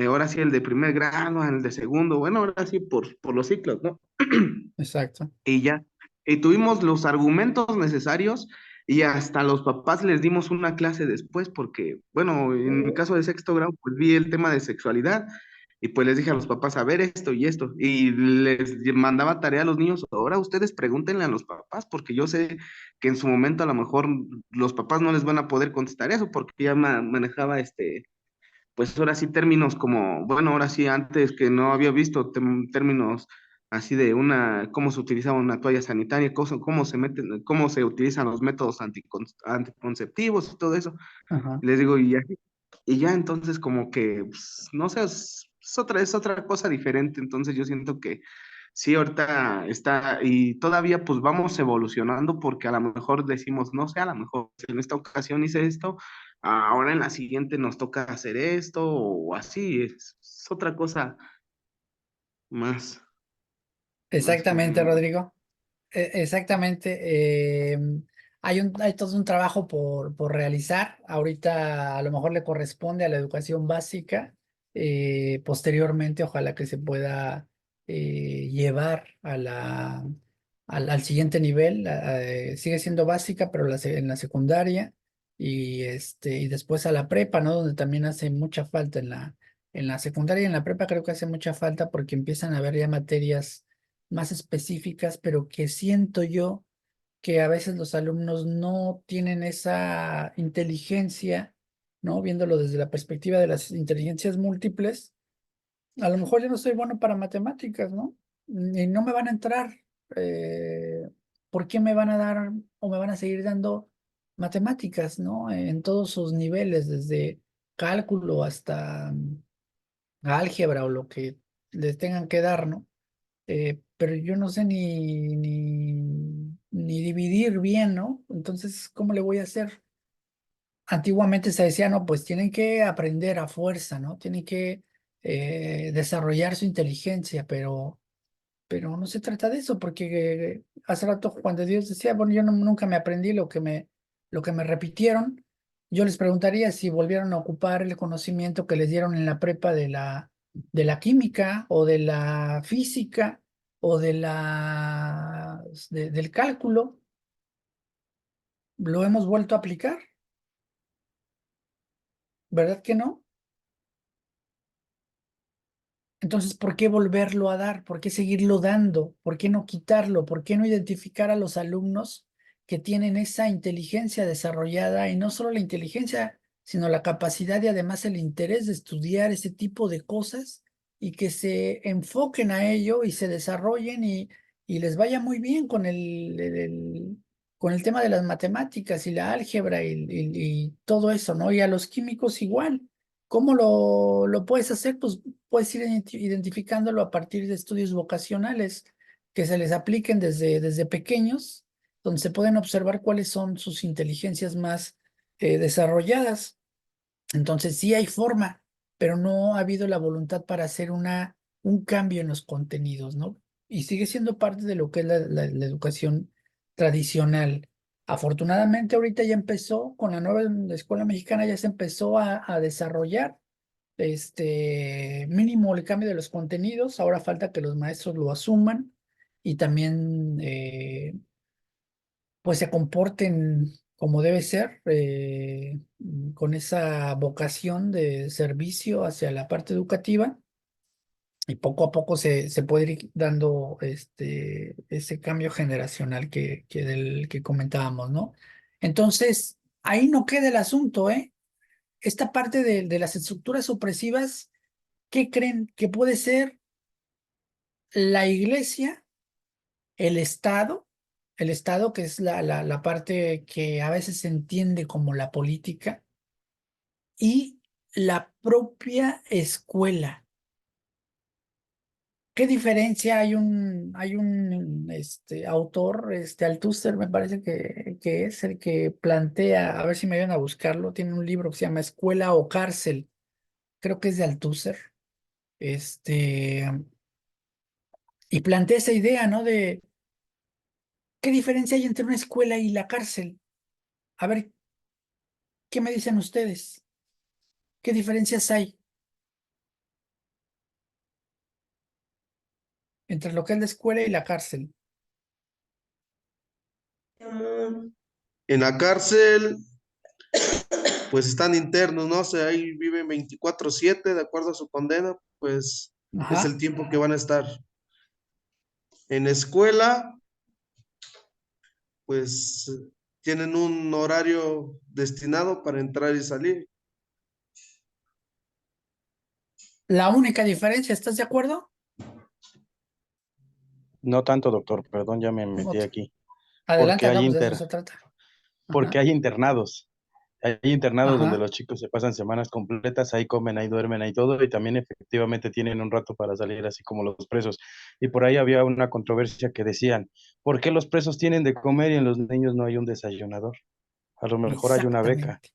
ahora sí el de primer grado, el de segundo, bueno, ahora sí por los ciclos, ¿no? Exacto. Y ya, y tuvimos los argumentos necesarios y hasta los papás les dimos una clase después porque, bueno, en mi caso de sexto grado, pues vi el tema de sexualidad y pues les dije a los papás, a ver esto y esto, y les mandaba tarea a los niños, ahora ustedes pregúntenle a los papás porque yo sé que en su momento a lo mejor los papás no les van a poder contestar eso porque ya manejaba pues ahora sí términos como, bueno, ahora sí antes que no había visto términos así de cómo se utilizaba una toalla sanitaria, cómo se utilizan los métodos anticonceptivos y todo eso. Ajá. Les digo, y ya entonces como que, pues, no sé, es otra cosa diferente, entonces yo siento que sí, ahorita está, y todavía pues vamos evolucionando porque a lo mejor decimos, no sé, a lo mejor en esta ocasión hice esto, ahora en la siguiente nos toca hacer esto o así, es otra cosa más, más Exactamente, como, Rodrigo. Exactamente. Hay todo un trabajo por realizar. Ahorita a lo mejor le corresponde a la educación básica. Posteriormente, ojalá que se pueda llevar al siguiente nivel. Sigue siendo básica, pero en la secundaria y después a la prepa, ¿no? Donde también hace mucha falta en la secundaria y en la prepa creo que hace mucha falta porque empiezan a haber ya materias más específicas, pero que siento yo que a veces los alumnos no tienen esa inteligencia, ¿no? Viéndolo desde la perspectiva de las inteligencias múltiples, a lo mejor yo no soy bueno para matemáticas, ¿no? Y no me van a entrar. eh, ¿Por qué me van a dar o me van a seguir dando matemáticas, ¿no? En todos sus niveles, desde cálculo hasta álgebra o lo que les tengan que dar, ¿no? Pero yo no sé ni dividir bien, ¿no? Entonces, ¿cómo le voy a hacer? Antiguamente se decía, no, pues tienen que aprender a fuerza, ¿no? Tienen que desarrollar su inteligencia, pero no se trata de eso, porque hace rato cuando Dios decía, bueno, yo nunca me aprendí lo que me repitieron, yo les preguntaría si volvieron a ocupar el conocimiento que les dieron en la prepa de la química o de la física o del cálculo, lo hemos vuelto a aplicar, ¿verdad que no? Entonces, ¿por qué volverlo a dar? ¿Por qué seguirlo dando? ¿Por qué no quitarlo? ¿Por qué no identificar a los alumnos que tienen esa inteligencia desarrollada y no solo la inteligencia, sino la capacidad y además el interés de estudiar ese tipo de cosas y que se enfoquen a ello y se desarrollen y les vaya muy bien con el tema de las matemáticas y la álgebra y todo eso, ¿no? Y a los químicos igual. ¿Cómo lo puedes hacer? Pues puedes ir identificándolo a partir de estudios vocacionales que se les apliquen desde pequeños, donde se pueden observar cuáles son sus inteligencias más desarrolladas. Entonces sí hay forma, pero no ha habido la voluntad para hacer un cambio en los contenidos, ¿no? Y sigue siendo parte de lo que es la educación tradicional. Afortunadamente ahorita ya empezó, con la nueva escuela mexicana ya se empezó a desarrollar mínimo el cambio de los contenidos. Ahora falta que los maestros lo asuman y también pues se comporten como debe ser, con esa vocación de servicio hacia la parte educativa y poco a poco se puede ir dando ese cambio generacional del que comentábamos, ¿no? Entonces, ahí no queda el asunto, ¿eh? Esta parte de las estructuras opresivas, ¿qué creen que puede ser la iglesia, el Estado? El Estado, que es la parte que a veces se entiende como la política, y la propia escuela. ¿Qué diferencia hay un autor, Althusser, me parece que es el que plantea, a ver si me ayudan a buscarlo, tiene un libro que se llama Escuela o Cárcel, creo que es de Althusser, este, y plantea esa idea, ¿no? De qué diferencia hay entre una escuela y la cárcel. A ver, ¿qué me dicen ustedes? ¿Qué diferencias hay entre lo que es la escuela y la cárcel? En la cárcel, pues están internos, ¿no? O sea, ahí viven 24/7 de acuerdo a su condena, pues es Ajá. el tiempo que van a estar. En escuela, pues tienen un horario destinado para entrar y salir. La única diferencia, ¿estás de acuerdo? No tanto, doctor, perdón, ya me metí Ot- aquí. Porque Adelante, hay no, pues de eso se trata. porque Ajá. hay internados. Hay internados donde Ajá, los chicos se pasan semanas completas, ahí comen, ahí duermen, ahí todo, y también efectivamente tienen un rato para salir, así como los presos. Y por ahí había una controversia que decían, ¿por qué los presos tienen de comer y en los niños no hay un desayunador? A lo mejor hay una beca, exactamente,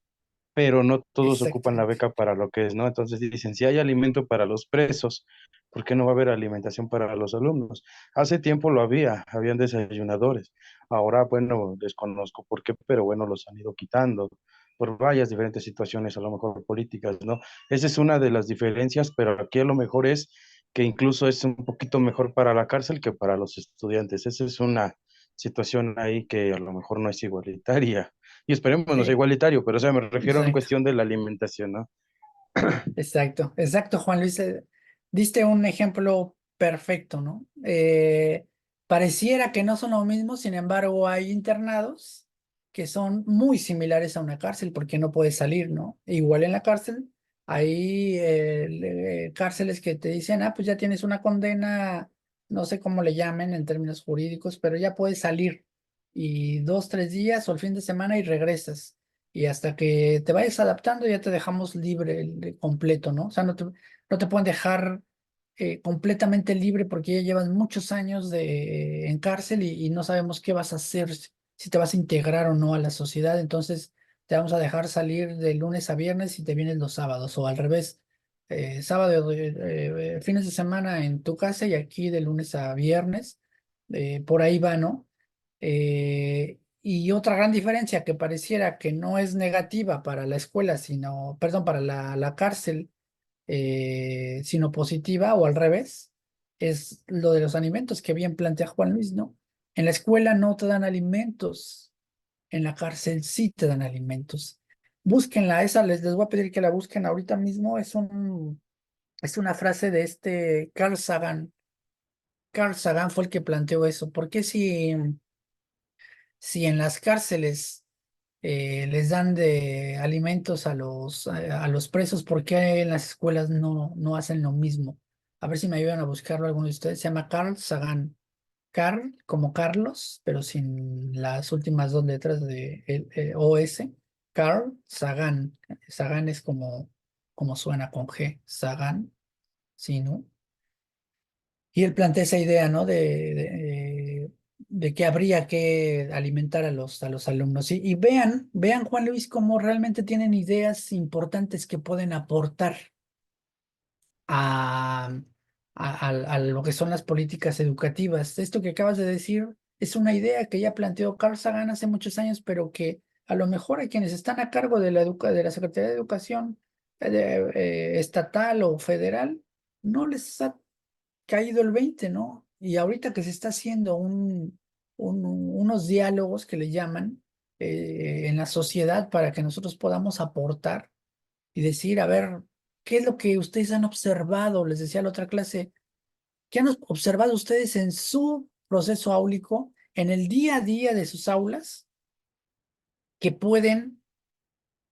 pero no todos ocupan la exactamente. beca para lo que es, ¿no? Entonces dicen, si hay alimento para los presos, ¿por qué no va a haber alimentación para los alumnos? Hace tiempo lo había, habían desayunadores. Ahora, bueno, desconozco por qué, pero bueno, los han ido quitando por varias diferentes situaciones, a lo mejor políticas, ¿no? Esa es una de las diferencias, pero aquí a lo mejor es que incluso es un poquito mejor para la cárcel que para los estudiantes. Esa es una situación ahí que a lo mejor no es igualitaria. Y esperemos no sea Eh, igualitario, pero o sea, me refiero en exacto, cuestión de la alimentación, ¿no? exacto, Juan Luis. Diste un ejemplo perfecto, ¿no? Pareciera que no son lo mismo, sin embargo, hay internados que son muy similares a una cárcel porque no puedes salir, ¿no? Igual en la cárcel, hay cárceles que te dicen, ah, pues ya tienes una condena, no sé cómo le llamen en términos jurídicos, pero ya puedes salir y 2, 3 días o el fin de semana y regresas. Y hasta que te vayas adaptando ya te dejamos libre completo, ¿no? O sea, no te pueden dejar completamente libre porque ya llevas muchos años en cárcel y no sabemos qué vas a hacer, si te vas a integrar o no a la sociedad. Entonces te vamos a dejar salir de lunes a viernes y te vienes los sábados o al revés. Sábado, fines de semana en tu casa y aquí de lunes a viernes. Por ahí va, ¿no? Y otra gran diferencia que pareciera que no es negativa para la escuela, sino, perdón, para la cárcel, sino positiva o al revés, es lo de los alimentos que bien plantea Juan Luis, ¿no? En la escuela no te dan alimentos, en la cárcel sí te dan alimentos. Búsquenla, esa les voy a pedir que la busquen ahorita mismo, es una frase de este Carl Sagan. Carl Sagan fue el que planteó eso. ¿Por qué si en las cárceles les dan de alimentos a los presos, ¿por qué en las escuelas no hacen lo mismo? A ver si me ayudan a buscarlo alguno de ustedes. Se llama Carl Sagan. Carl como Carlos, pero sin las últimas dos letras de OS. Carl Sagan. Sagan es como suena con G. Sagan, sí, ¿no? Y él plantea esa idea, ¿no? De que habría que alimentar a los alumnos. Y vean, Juan Luis, cómo realmente tienen ideas importantes que pueden aportar a lo que son las políticas educativas. Esto que acabas de decir es una idea que ya planteó Carl Sagan hace muchos años, pero que a lo mejor a quienes están a cargo de la Secretaría de Educación estatal o federal no les ha caído el 20, ¿no? Y ahorita que se está haciendo unos diálogos que le llaman en la sociedad para que nosotros podamos aportar y decir, a ver, ¿qué es lo que ustedes han observado? Les decía la otra clase, ¿qué han observado ustedes en su proceso áulico, en el día a día de sus aulas, que pueden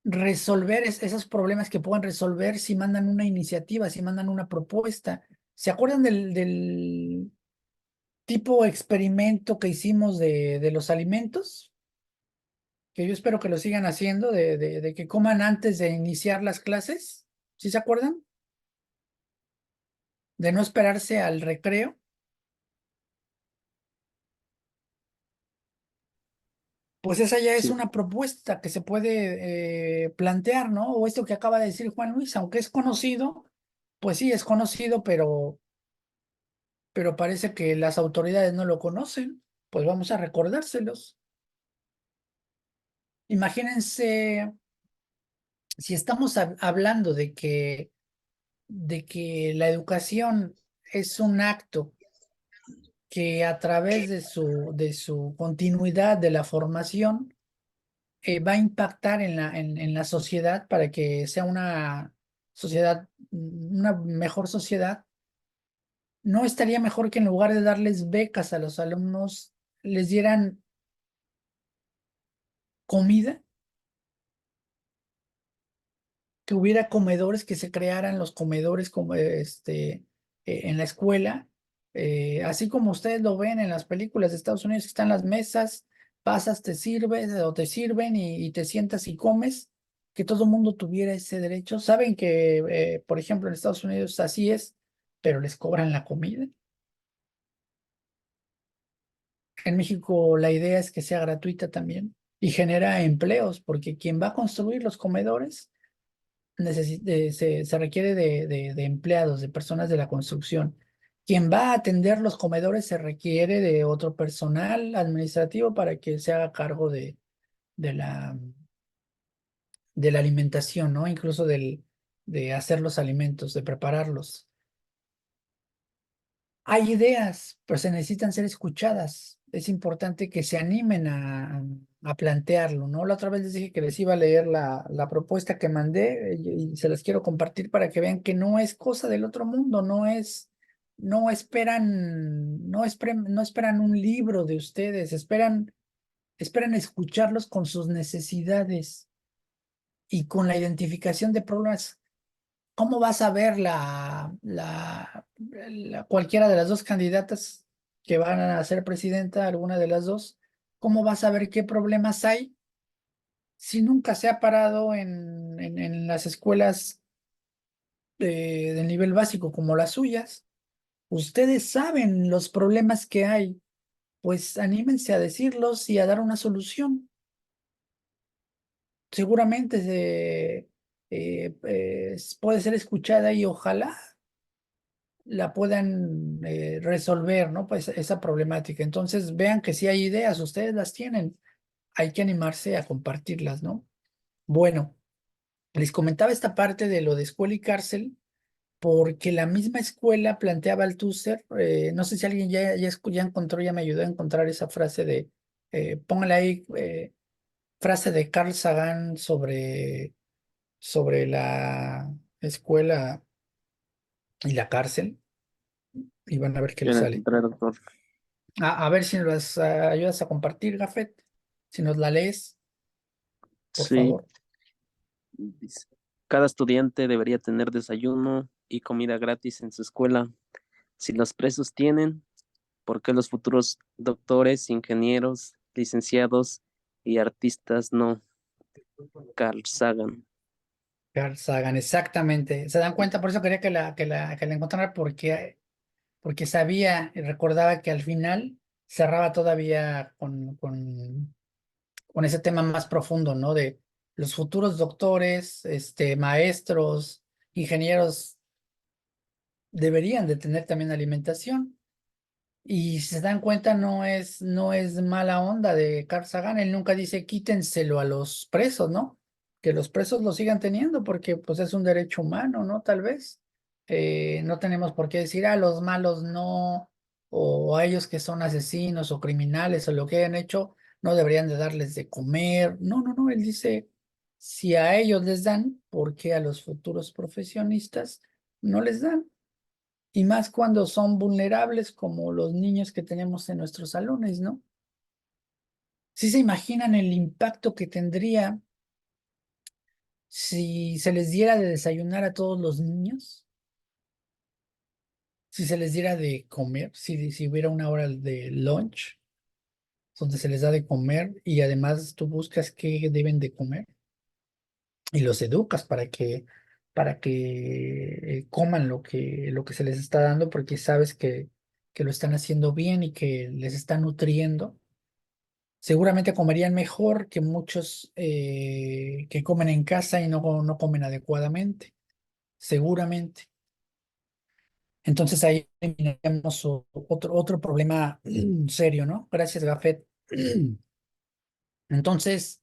resolver esos problemas que puedan resolver si mandan una iniciativa, si mandan una propuesta? ¿Se acuerdan del tipo experimento que hicimos de los alimentos? Que yo espero que lo sigan haciendo, de que coman antes de iniciar las clases. ¿Sí se acuerdan? De no esperarse al recreo. Pues esa ya es Sí, una propuesta que se puede plantear, ¿no? O esto que acaba de decir Juan Luis, aunque es conocido, pues sí, es conocido, pero parece que las autoridades no lo conocen. Pues vamos a recordárselos. Imagínense si estamos hablando de que la educación es un acto que a través de su continuidad de la formación va a impactar en la sociedad para que sea una mejor sociedad. ¿No estaría mejor que en lugar de darles becas a los alumnos, les dieran comida? Que hubiera comedores, que se crearan los comedores como en la escuela, así como ustedes lo ven en las películas de Estados Unidos, que están las mesas, pasas, te sirves o te sirven y te sientas y comes. que todo el mundo tuviera ese derecho. Saben que, por ejemplo, en Estados Unidos así es, pero les cobran la comida. En México la idea es que sea gratuita también y genera empleos, porque quien va a construir los comedores se requiere de empleados, de personas de la construcción. Quien va a atender los comedores se requiere de otro personal administrativo para que se haga cargo de la, de la alimentación, ¿no? Incluso de hacer los alimentos, de prepararlos. Hay ideas, pero se necesitan ser escuchadas. Es importante que se animen a plantearlo, ¿no? La otra vez les dije que les iba a leer la propuesta que mandé y se las quiero compartir para que vean que no es cosa del otro mundo, no esperan un libro de ustedes, esperan escucharlos con sus necesidades y con la identificación de problemas. ¿Cómo vas a ver cualquiera de las dos candidatas que van a ser presidenta, alguna de las dos? ¿Cómo vas a ver qué problemas hay si nunca se ha parado en las escuelas del nivel básico como las suyas? Ustedes saben los problemas que hay, pues anímense a decirlos y a dar una solución. Seguramente puede ser escuchada y ojalá la puedan resolver, ¿no? Pues esa problemática. Entonces vean que si hay ideas, ustedes las tienen, hay que animarse a compartirlas, ¿no? Bueno, les comentaba esta parte de lo de escuela y cárcel, porque la misma escuela planteaba el TUSER, no sé si alguien ya encontró, ya me ayudó a encontrar esa frase póngale ahí, frase de Carl Sagan sobre la escuela y la cárcel, y van a ver qué Yo les la sale. encontré, doctor. A ver si nos las ayudas a compartir, Gafet. Si nos la lees, por Sí, favor. dice, cada estudiante debería tener desayuno y comida gratis en su escuela. Si los presos tienen, ¿por qué los futuros doctores, ingenieros, licenciados y artistas no? Carl Sagan. Carl Sagan, exactamente. ¿Se dan cuenta? Por eso quería que la encontrara, porque sabía y recordaba que al final cerraba todavía con ese tema más profundo, ¿no? De los futuros doctores, maestros, ingenieros deberían de tener también alimentación. Y si se dan cuenta, no es mala onda de Carl Sagan. Él nunca dice quítenselo a los presos, ¿no? Que los presos lo sigan teniendo porque pues es un derecho humano, ¿no? Tal vez. No tenemos por qué decir a los malos no, o a ellos que son asesinos o criminales o lo que hayan hecho, no deberían de darles de comer. No, no, no. Él dice, si a ellos les dan, ¿por qué a los futuros profesionistas no les dan? Y más cuando son vulnerables como los niños que tenemos en nuestros salones, ¿no? ¿Sí se imaginan el impacto que tendría si se les diera de desayunar a todos los niños? Si se les diera de comer, si hubiera una hora de lunch donde se les da de comer y además tú buscas qué deben de comer y los educas para que coman lo que se les está dando porque sabes que lo están haciendo bien y que les está nutriendo. Seguramente comerían mejor que muchos que comen en casa y no comen adecuadamente. Seguramente. Entonces ahí eliminamos otro problema serio, ¿no? Gracias, Gafet. Entonces,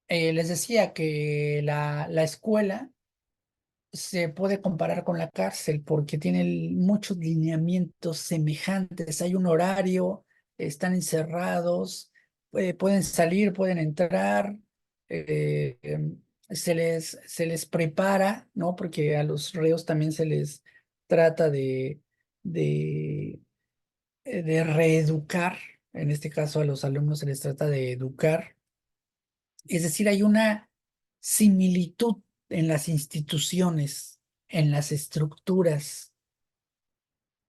les decía que la escuela se puede comparar con la cárcel porque tiene muchos lineamientos semejantes. Hay un horario, están encerrados, pueden salir, pueden entrar, se les prepara, ¿no? Porque a los reos también se les trata de, de reeducar. En este caso, a los alumnos se les trata de educar. Es decir, hay una similitud en las instituciones, en las estructuras.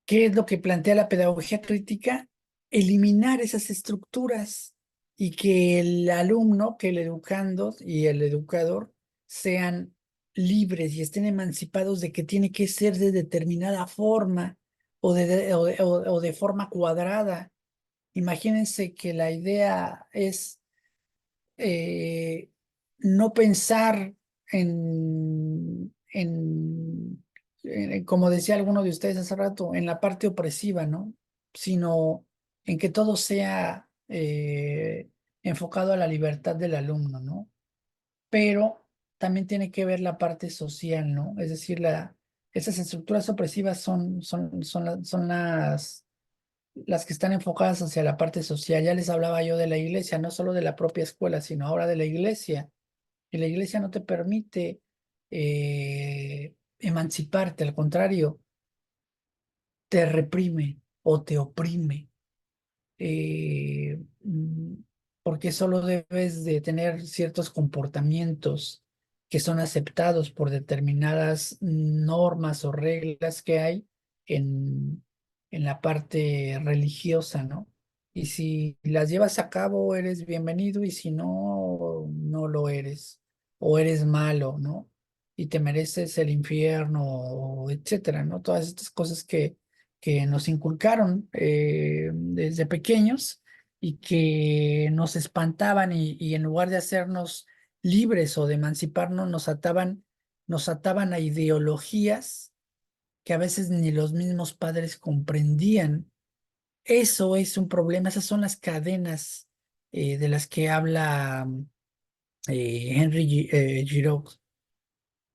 ¿Qué es lo que plantea la pedagogía crítica? Eliminar esas estructuras, y que el alumno, que el educando y el educador sean libres y estén emancipados de que tiene que ser de determinada forma o de forma cuadrada. Imagínense que la idea es eh, no pensar como decía alguno de ustedes hace rato, en la parte opresiva, ¿no? Sino en que todo sea enfocado a la libertad del alumno, ¿no? Pero también tiene que ver la parte social, ¿no? Es decir, esas estructuras opresivas son las que están enfocadas hacia la parte social. Ya les hablaba yo de la iglesia, no solo de la propia escuela, sino ahora de la iglesia. Y la iglesia no te permite emanciparte, al contrario, te reprime o te oprime. eh, mm, Porque solo debes de tener ciertos comportamientos que son aceptados por determinadas normas o reglas que hay en, en la parte religiosa, ¿no? Y si las llevas a cabo, eres bienvenido, y si no, no lo eres, o eres malo, ¿no? Y te mereces el infierno, o etcétera, ¿no? Todas estas cosas que nos inculcaron desde pequeños y que nos espantaban, y en lugar de hacernos libres o de emanciparnos, nos ataban a ideologías que a veces ni los mismos padres comprendían. Eso es un problema, esas son las cadenas de las que habla Giraud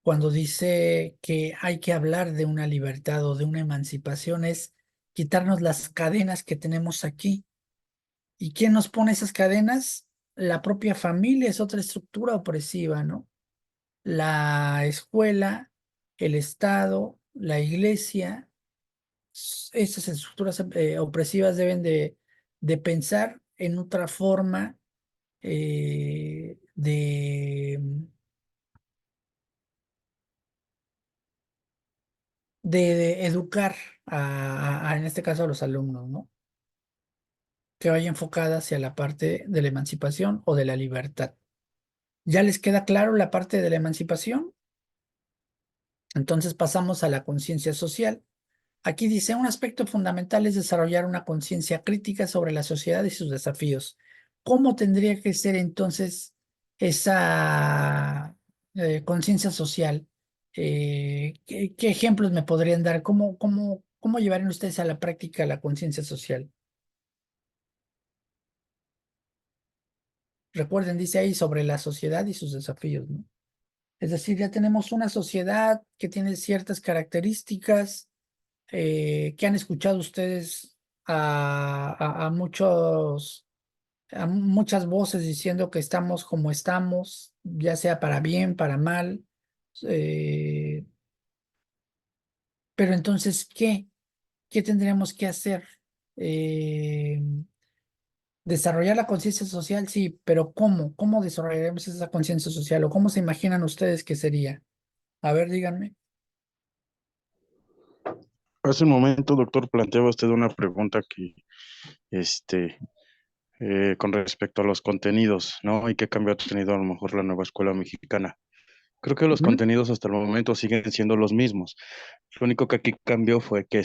cuando dice que hay que hablar de una libertad o de una emancipación, es quitarnos las cadenas que tenemos aquí. ¿Y quién nos pone esas cadenas? La propia familia es otra estructura opresiva, ¿no? La escuela, el Estado, la iglesia, esas estructuras opresivas deben de pensar en otra forma de educar en este caso a los alumnos, ¿no? Que vaya enfocada hacia la parte de la emancipación o de la libertad. ¿Ya les queda claro la parte de la emancipación? Entonces pasamos a la conciencia social. Aquí dice, un aspecto fundamental es desarrollar una conciencia crítica sobre la sociedad y sus desafíos. ¿Cómo tendría que ser entonces esa conciencia social? ¿Qué ejemplos me podrían dar? ¿Cómo llevarían ustedes a la práctica la conciencia social? Recuerden, dice ahí sobre la sociedad y sus desafíos, ¿no? Es decir, ya tenemos una sociedad que tiene ciertas características que han escuchado ustedes a muchas voces diciendo que estamos como estamos, ya sea para bien, para mal. eh, pero entonces, ¿qué? ¿Qué tendríamos que hacer? Eh, Desarrollar la conciencia social, sí, pero ¿cómo? ¿Cómo desarrollaremos esa conciencia social? ¿O cómo se imaginan ustedes que sería? A ver, díganme. Hace un momento, doctor, planteaba usted una pregunta que, este, con respecto a los contenidos, ¿no? ¿Y qué cambio ha tenido a lo mejor la nueva escuela mexicana? Creo que los Ujú. contenidos hasta el momento siguen siendo los mismos. Lo único que aquí cambió fue que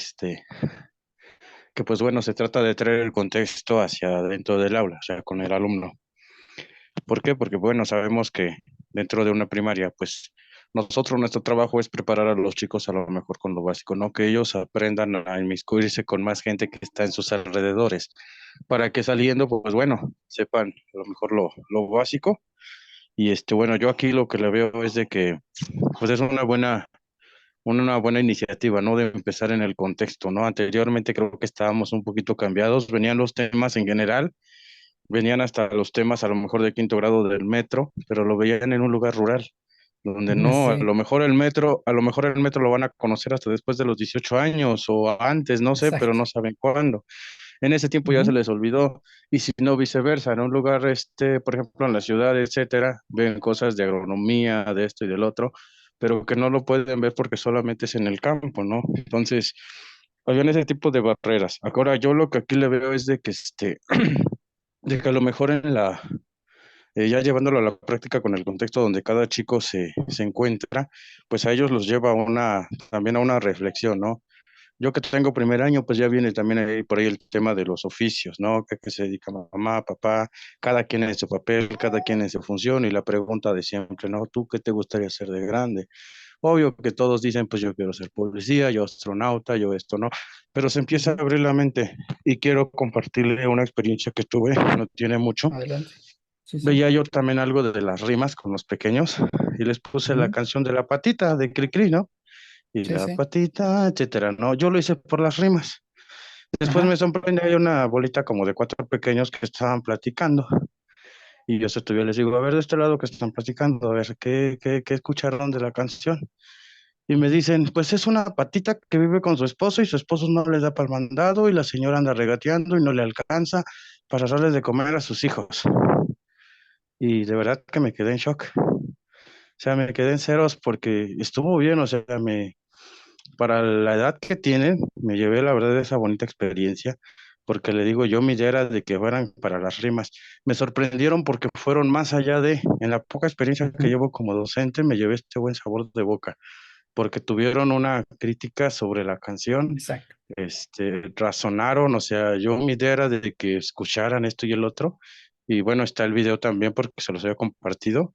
pues bueno, se trata de traer el contexto hacia dentro del aula, o sea, con el alumno. ¿Por qué? Porque bueno, sabemos que dentro de una primaria, pues nosotros, nuestro trabajo es preparar a los chicos a lo mejor con lo básico, ¿no? Que ellos aprendan a inmiscuirse con más gente que está en sus alrededores, para que saliendo, pues bueno, sepan a lo mejor lo básico. Y bueno, yo aquí lo que le veo es de que, pues es una buena iniciativa, ¿no? De empezar en el contexto, ¿no? Anteriormente creo que estábamos un poquito cambiados, venían los temas en general, venían hasta los temas a lo mejor de quinto grado del metro, pero lo veían en un lugar rural, donde no, Sí, a lo mejor el metro lo van a conocer hasta después de los 18 años o antes, no sé, pero exacto. no saben cuándo. En ese tiempo ya se Ujú. les olvidó, y si no viceversa, en un lugar, por ejemplo, en la ciudad, etcétera, ven cosas de agronomía, de esto y del otro, pero que no lo pueden ver porque solamente es en el campo, ¿no? Entonces, habían ese tipo de barreras. Ahora, yo lo que aquí le veo es de que, de que a lo mejor ya llevándolo a la práctica con el contexto donde cada chico se encuentra, pues a ellos los lleva también a una reflexión, ¿no? Yo que tengo primer año, pues ya viene también ahí, por ahí el tema de los oficios, ¿no? Que se dedica mamá, papá, cada quien en su papel, cada quien en su función, y la pregunta de siempre, ¿no? ¿Tú qué te gustaría ser de grande? Obvio que todos dicen, pues yo quiero ser policía, yo astronauta, yo esto, ¿no? Pero se empieza a Ujú. abrir la mente y quiero compartirle una experiencia que tuve, no tiene mucho. Adelante. Sí, sí. Veía yo también algo de las rimas con los pequeños y les puse la Ujú. canción de la patita de Cricri, ¿no? Y Sí, la sí. patita, etcétera, ¿no? Yo lo hice por las rimas. Después me Ajá. sorprende, hay una bolita como de 4 pequeños que estaban platicando. Y yo todavía les digo, a ver, de este lado que están platicando, a ver, ¿qué escucharon de la canción? Y me dicen, pues es una patita que vive con su esposo y su esposo no le da para el mandado y la señora anda regateando y no le alcanza para darles de comer a sus hijos. Y de verdad que me quedé en shock. O sea, me quedé en ceros porque estuvo bien, o sea, para la edad que tienen, me llevé la verdad esa bonita experiencia, porque le digo yo, mi idea era de que fueran para las rimas. Me sorprendieron porque fueron más allá en la poca experiencia que Ujú. llevo como docente, me llevé este buen sabor de boca, porque tuvieron una crítica sobre la canción, Exacto. razonaron, o sea, yo mi idea era de que escucharan esto y el otro, y bueno, está el video también porque se los había compartido.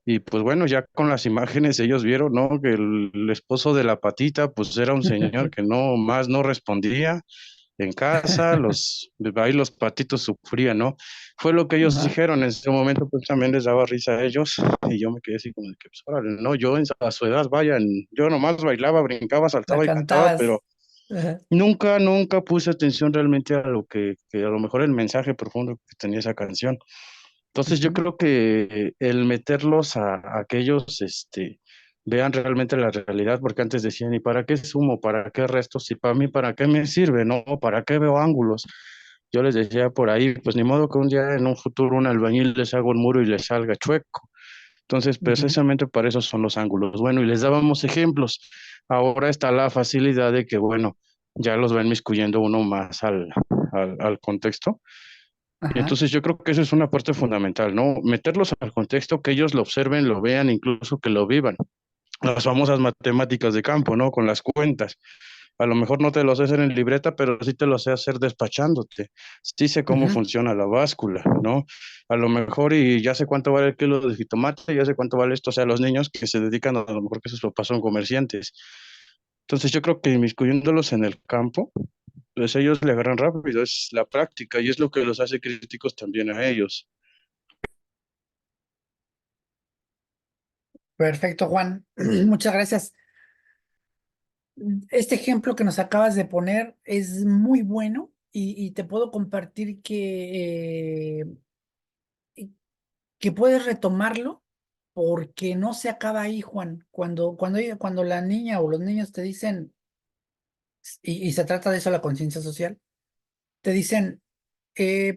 Y pues bueno, ya con las imágenes ellos vieron, ¿no? Que el esposo de la patita, pues era un señor que no respondía en casa, ahí los patitos sufrían, ¿no? Fue lo que ellos Ajá. dijeron, en ese momento pues también les daba risa a ellos y yo me quedé así como de que, pues órale, no, yo a su edad, vayan, yo nomás bailaba, brincaba, La saltaba y cantaba, pero cantabas. Ajá. nunca puse atención realmente a lo que a lo mejor el mensaje profundo que tenía esa canción. Entonces yo Ujú. creo que el meterlos a que ellos vean realmente la realidad, porque antes decían, ¿y para qué sumo? ¿Para qué restos? Y para mí, ¿para qué me sirve? ¿No? ¿Para qué veo ángulos? Yo les decía por ahí, pues ni modo que un día en un futuro un albañil les haga un muro y les salga chueco. Entonces, Ujú. precisamente para eso son los ángulos. Bueno, y les dábamos ejemplos. Ahora está la facilidad de que, bueno, ya los ven miscuyendo uno más al contexto. Y Ajá. entonces yo creo que eso es una parte fundamental, ¿no? Meterlos al contexto, que ellos lo observen, lo vean, incluso que lo vivan. Las famosas matemáticas de campo, ¿no? Con las cuentas. A lo mejor no te lo sé hacer en libreta, pero sí te lo sé hacer despachándote. Sí sé cómo Ujú. funciona la báscula, ¿no? A lo mejor y ya sé cuánto vale el kilo de jitomate, ya sé cuánto vale esto. O sea, los niños que se dedican, a lo mejor que sus papás son comerciantes. Entonces yo creo que inmiscuyéndolos en el campo, pues ellos le agarran rápido, es la práctica y es lo que los hace críticos también a ellos. Perfecto, Juan. Muchas gracias. Este ejemplo que nos acabas de poner es muy bueno y te puedo compartir que puedes retomarlo porque no se acaba ahí, Juan. Cuando la niña o los niños te dicen, y se trata de eso la conciencia social, te dicen,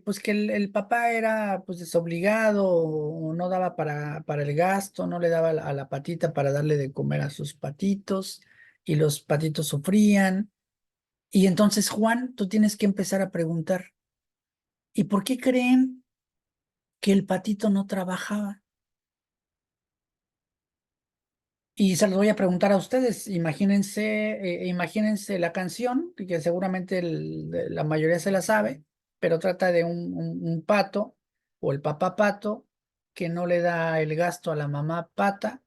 pues que el papá era pues desobligado o no daba para el gasto, no le daba a la patita para darle de comer a sus patitos y los patitos sufrían. Y entonces, Juan, tú tienes que empezar a preguntar, ¿y por qué creen que el patito no trabajaba? Y se los voy a preguntar a ustedes. Imagínense la canción, que seguramente la mayoría se la sabe, pero trata de un pato o el papá pato que no le da el gasto a la mamá pata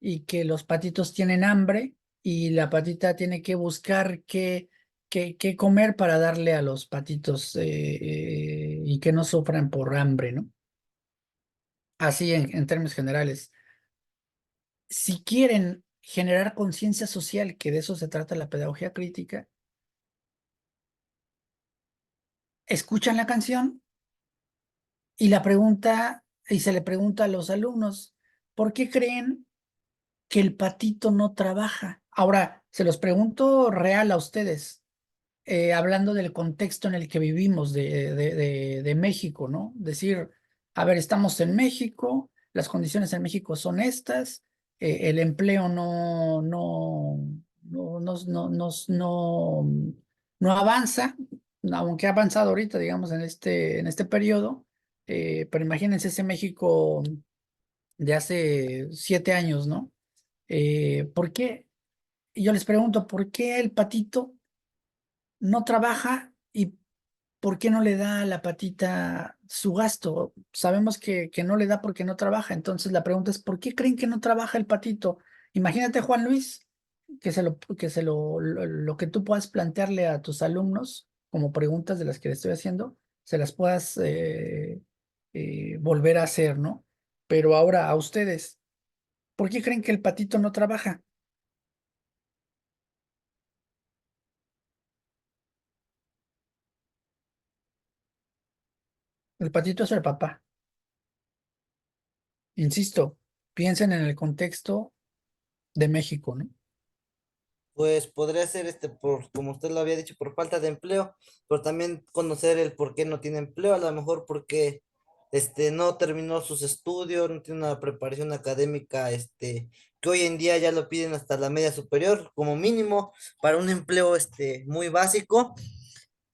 y que los patitos tienen hambre y la patita tiene que buscar qué comer para darle a los patitos y que no sufran por hambre, ¿no? Así en términos generales. Si quieren generar conciencia social, que de eso se trata la pedagogía crítica, escuchan la canción y se le pregunta a los alumnos, ¿por qué creen que el patito no trabaja? Ahora, se los pregunto real a ustedes, hablando del contexto en el que vivimos de México, ¿no? Decir, a ver, estamos en México, las condiciones en México son estas, el empleo no avanza, aunque ha avanzado ahorita, digamos, en este periodo, pero imagínense ese México de hace 7 años, ¿no? ¿Por qué? Y yo les pregunto, ¿por qué el patito no trabaja y por qué no le da a la patita su gasto? Sabemos que no le da porque no trabaja. Entonces la pregunta es, ¿por qué creen que no trabaja el patito? Imagínate, Juan Luis, lo que tú puedas plantearle a tus alumnos como preguntas de las que le estoy haciendo, se las puedas volver a hacer, ¿no? Pero ahora a ustedes, ¿por qué creen que el patito no trabaja? El patito es el papá. Insisto, piensen en el contexto de México, ¿no? Pues podría ser como usted lo había dicho, por falta de empleo, pero también conocer el por qué no tiene empleo, a lo mejor porque no terminó sus estudios, no tiene una preparación académica, que hoy en día ya lo piden hasta la media superior, como mínimo, para un empleo muy básico.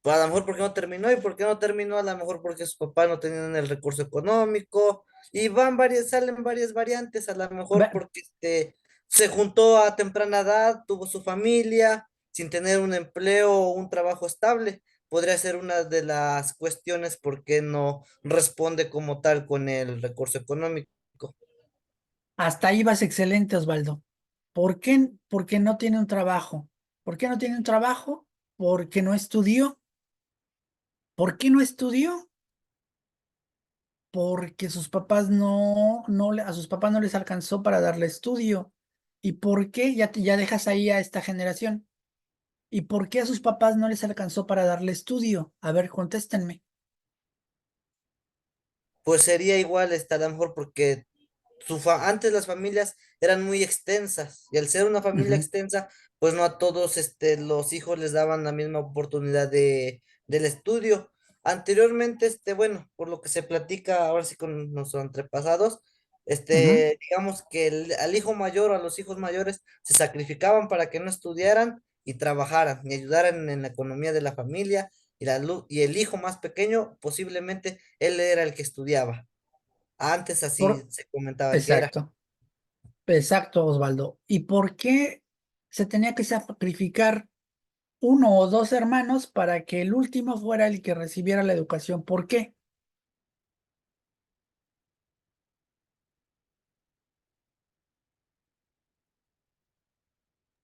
Pues a lo mejor porque no terminó, y por qué no terminó, a lo mejor porque sus papás no tenían el recurso económico, y salen varias variantes, a lo mejor Ve- porque se juntó a temprana edad, tuvo su familia, sin tener un empleo o un trabajo estable. Podría ser una de las cuestiones por qué no responde como tal con el recurso económico. Hasta ahí vas excelente, Osvaldo. ¿Por qué? Porque no tiene un trabajo. ¿Por qué no tiene un trabajo? Porque no estudió. ¿Por qué no estudió? Porque sus papás a sus papás no les alcanzó para darle estudio. ¿Y por qué? Ya dejas ahí a esta generación. ¿Y por qué a sus papás no les alcanzó para darle estudio? A ver, contéstenme. Pues sería igual, a lo mejor porque antes las familias eran muy extensas, y al ser una familia Ujú, extensa, pues no a todos los hijos les daban la misma oportunidad del estudio. Anteriormente, bueno, por lo que se platica ahora sí con nuestros antepasados, ujú. digamos que al hijo mayor o a los hijos mayores se sacrificaban para que no estudiaran y trabajaran y ayudaran en la economía de la familia, y el hijo más pequeño, posiblemente él era el que estudiaba. Antes así Por, se comentaba que era. exacto. Exacto, Osvaldo. ¿Y por qué se tenía que sacrificar uno o dos hermanos para que el último fuera el que recibiera la educación? ¿Por qué?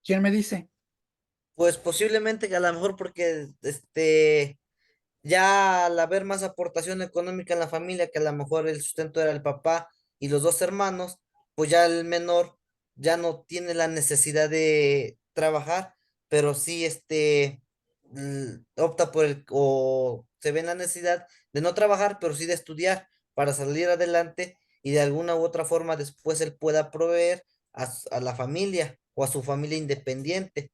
¿Quién me dice? Pues posiblemente que a lo mejor porque ya al haber más aportación económica en la familia, que a lo mejor el sustento era el papá y los dos hermanos, pues ya el menor ya no tiene la necesidad de trabajar, pero sí opta o se ve en la necesidad de no trabajar, pero sí de estudiar para salir adelante, y de alguna u otra forma después él pueda proveer a la familia o a su familia independiente.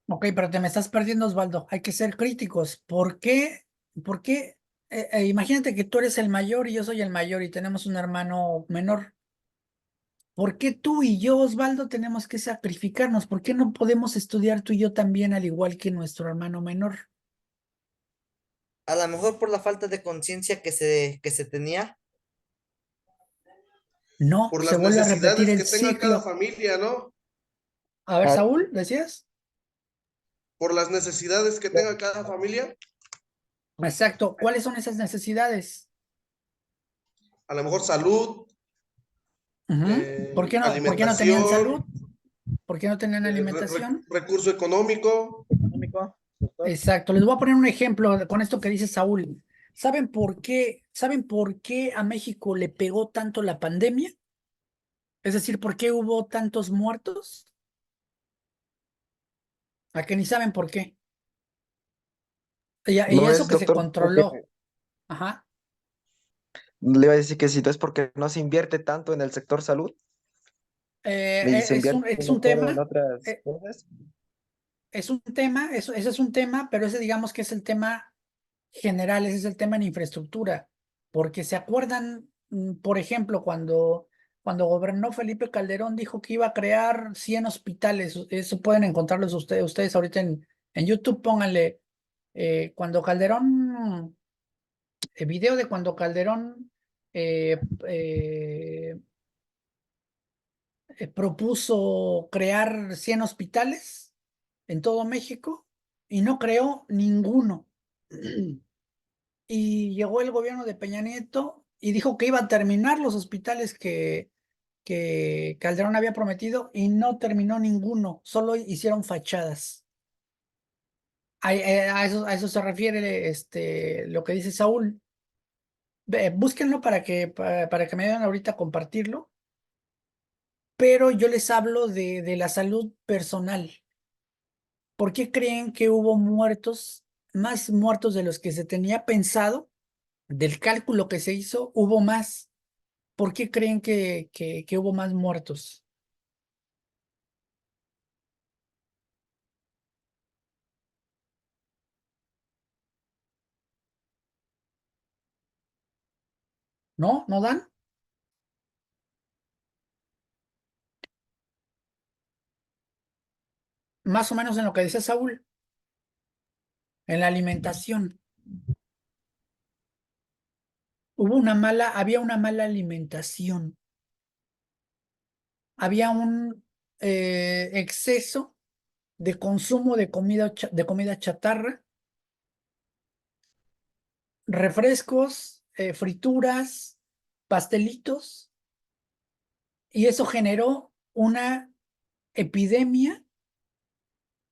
Ok, pero te me estás perdiendo, Osvaldo. Hay que ser críticos. ¿Por qué? ¿Por qué? Imagínate que tú eres el mayor y yo soy el mayor y tenemos un hermano menor. ¿Por qué tú y yo, Osvaldo, tenemos que sacrificarnos? ¿Por qué no podemos estudiar tú y yo también al igual que nuestro hermano menor? A lo mejor por la falta de conciencia que se tenía. No, Por se las vuelve a repetir necesidades el que tenga cada ciclo. familia, ¿no? A ver, Saúl, ¿decías? Por las necesidades que tenga cada familia, Exacto. ¿Cuáles son esas necesidades? a lo mejor salud, Ujú. ¿Por qué no tenían alimentación, salud? ¿Por qué no tenían alimentación? recurso económico. Económico, doctor. Exacto. Les voy a poner un ejemplo con esto que dice Saúl. ¿Saben por qué a México le pegó tanto la pandemia? Es decir, ¿por qué hubo tantos muertos? A que ni saben por qué. Y No eso es, que se doctor, porque controló. Ajá. le iba a decir que si no es porque no se invierte tanto en el sector salud y se invierte Es un mejor en tema. otras eh, cosas. es un tema, ese es un tema, pero ese digamos que es el tema general, ese es el tema en infraestructura, porque se acuerdan, por ejemplo, cuando gobernó Felipe Calderón, dijo que iba a crear 100 hospitales. Eso pueden encontrarlos ustedes ahorita en YouTube, pónganle Cuando Calderón, el video de cuando Calderón propuso crear 100 hospitales en todo México y no creó ninguno. Y llegó el gobierno de Peña Nieto y dijo que iba a terminar los hospitales que Calderón había prometido y no terminó ninguno, solo hicieron fachadas. A eso se refiere lo que dice Saúl. Búsquenlo para que me ayuden ahorita a compartirlo, pero yo les hablo de la salud personal. ¿Por qué creen que hubo más muertos de los que se tenía pensado? Del cálculo que se hizo, hubo más. ¿Por qué creen que hubo más muertos? ¿No? ¿No dan? Más o menos en lo que dice Saúl, en la alimentación. Había una mala alimentación. Había un exceso de consumo de comida chatarra, refrescos, frituras, pastelitos, y eso generó una epidemia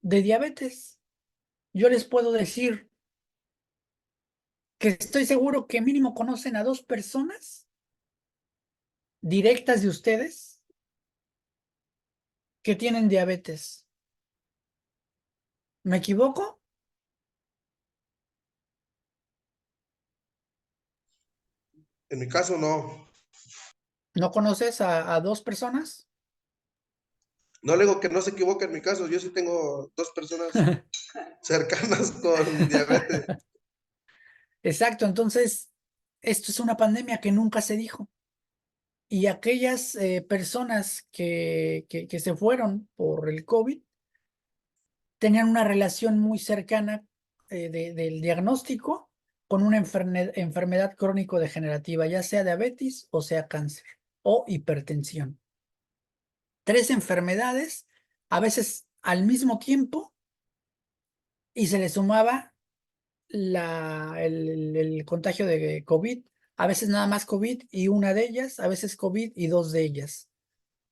de diabetes. Yo les puedo decir que estoy seguro que mínimo conocen a 2 personas directas de ustedes que tienen diabetes. ¿Me equivoco? En mi caso, no. ¿No conoces a 2 personas? No le digo que no se equivoque en mi caso. Yo sí tengo 2 personas cercanas con diabetes. Exacto, entonces, esto es una pandemia que nunca se dijo. Y aquellas personas que se fueron por el COVID tenían una relación muy cercana del diagnóstico con una enfermedad crónico-degenerativa, ya sea diabetes o sea cáncer o hipertensión. 3 enfermedades, a veces al mismo tiempo, y se le sumaba el contagio de COVID, a veces nada más COVID y una de ellas, a veces COVID y 2 de ellas.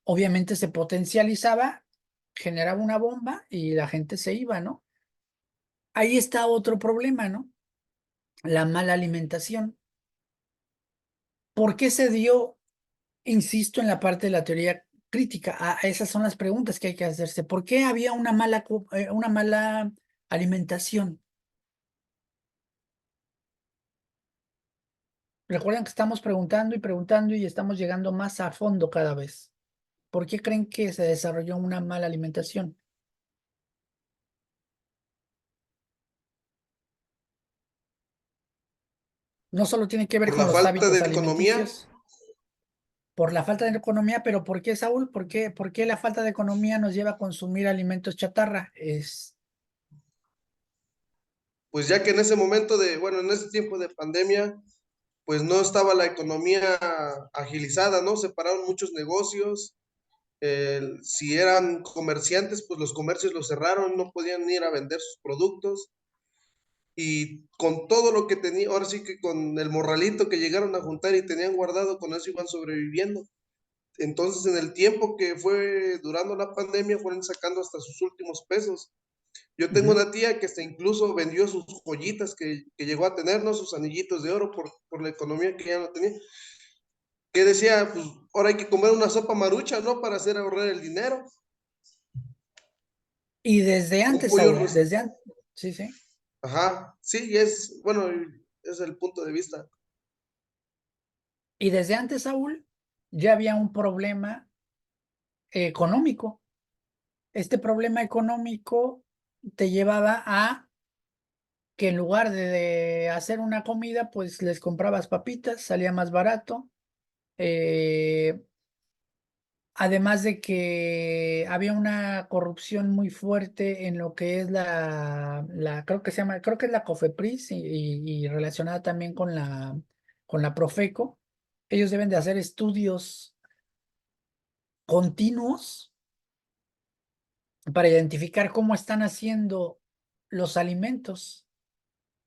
Obviamente se potencializaba, generaba una bomba y la gente se iba, ¿no? Ahí está otro problema, ¿no? La mala alimentación. ¿Por qué se dio? Insisto en la parte de la teoría crítica. Esas son las preguntas que hay que hacerse. ¿Por qué había una mala alimentación? Recuerden que estamos preguntando y preguntando y estamos llegando más a fondo cada vez. ¿Por qué creen que se desarrolló una mala alimentación? No solo tiene que ver Por con la los falta de hábitos economía. alimenticios, por la falta de economía, pero ¿por qué, Saúl? ¿Por qué la falta de economía nos lleva a consumir alimentos chatarra? Pues ya que en ese momento bueno, en ese tiempo de pandemia, pues no estaba la economía agilizada, ¿no? Se pararon muchos negocios. Si eran comerciantes, pues los comercios los cerraron, no podían ir a vender sus productos. Y con todo lo que tenía, ahora sí que con el morralito que llegaron a juntar y tenían guardado, con eso iban sobreviviendo. Entonces, en el tiempo que fue durando la pandemia, fueron sacando hasta sus últimos pesos. Yo tengo una tía que hasta incluso vendió sus joyitas que llegó a tener, ¿no? Sus anillitos de oro por la economía que ya no tenía. Que decía, pues ahora hay que comer una sopa marucha, ¿no? Para hacer ahorrar el dinero. Y desde Un antes, pollo Saúl, desde antes, sí, sí. Ajá, sí, es, bueno, es el punto de vista. Y desde antes, Saúl, ya había un problema económico. Este problema económico te llevaba a que en lugar de hacer una comida, pues les comprabas papitas, salía más barato. Además de que había una corrupción muy fuerte en lo que es creo que se llama, creo que es la COFEPRIS y relacionada también con la Profeco. Ellos deben de hacer estudios continuos para identificar cómo están haciendo los alimentos.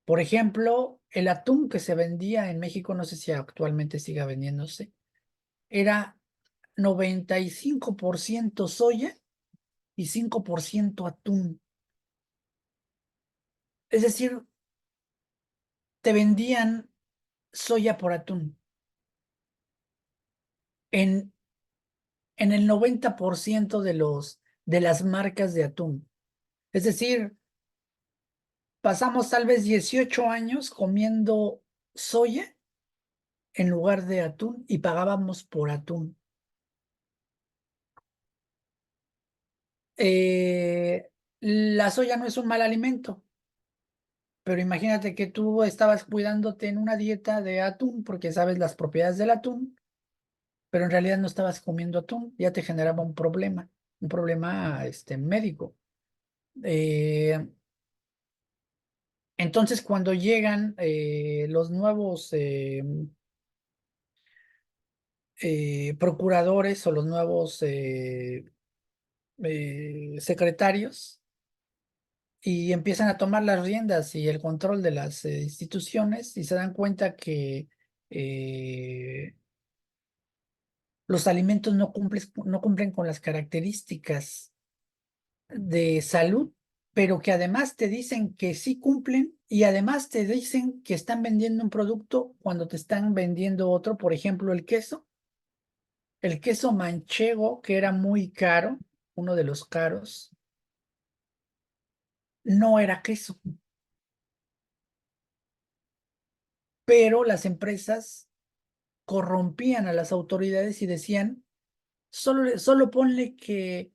Por ejemplo, el atún que se vendía en México, no sé si actualmente siga vendiéndose, era 95% soya y 5% atún. Es decir, te vendían soya por atún. En el 90% de las marcas de atún. Es decir, pasamos tal vez 18 años comiendo soya en lugar de atún y pagábamos por atún. La soya no es un mal alimento, pero imagínate que tú estabas cuidándote en una dieta de atún porque sabes las propiedades del atún, pero en realidad no estabas comiendo atún, ya te generaba un problema médico. Entonces, cuando llegan los nuevos procuradores o los nuevos secretarios y empiezan a tomar las riendas y el control de las instituciones y se dan cuenta que los alimentos no cumplen con las características de salud, pero que además te dicen que sí cumplen y además te dicen que están vendiendo un producto cuando te están vendiendo otro, por ejemplo, el queso. El queso manchego, que era muy caro, uno de los caros, no era queso, pero las empresas corrompían a las autoridades y decían, solo ponle que,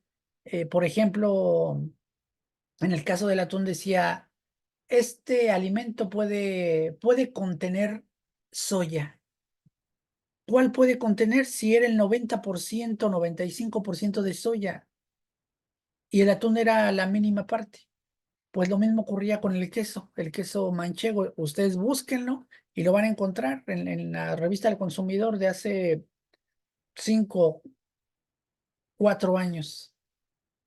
por ejemplo, en el caso del atún decía, este alimento puede contener soya. ¿Cuál puede contener si era el 90%, 95% de soya? Y el atún era la mínima parte. Pues lo mismo ocurría con el queso manchego. Ustedes búsquenlo y lo van a encontrar en la revista del consumidor de hace 5, 4 años.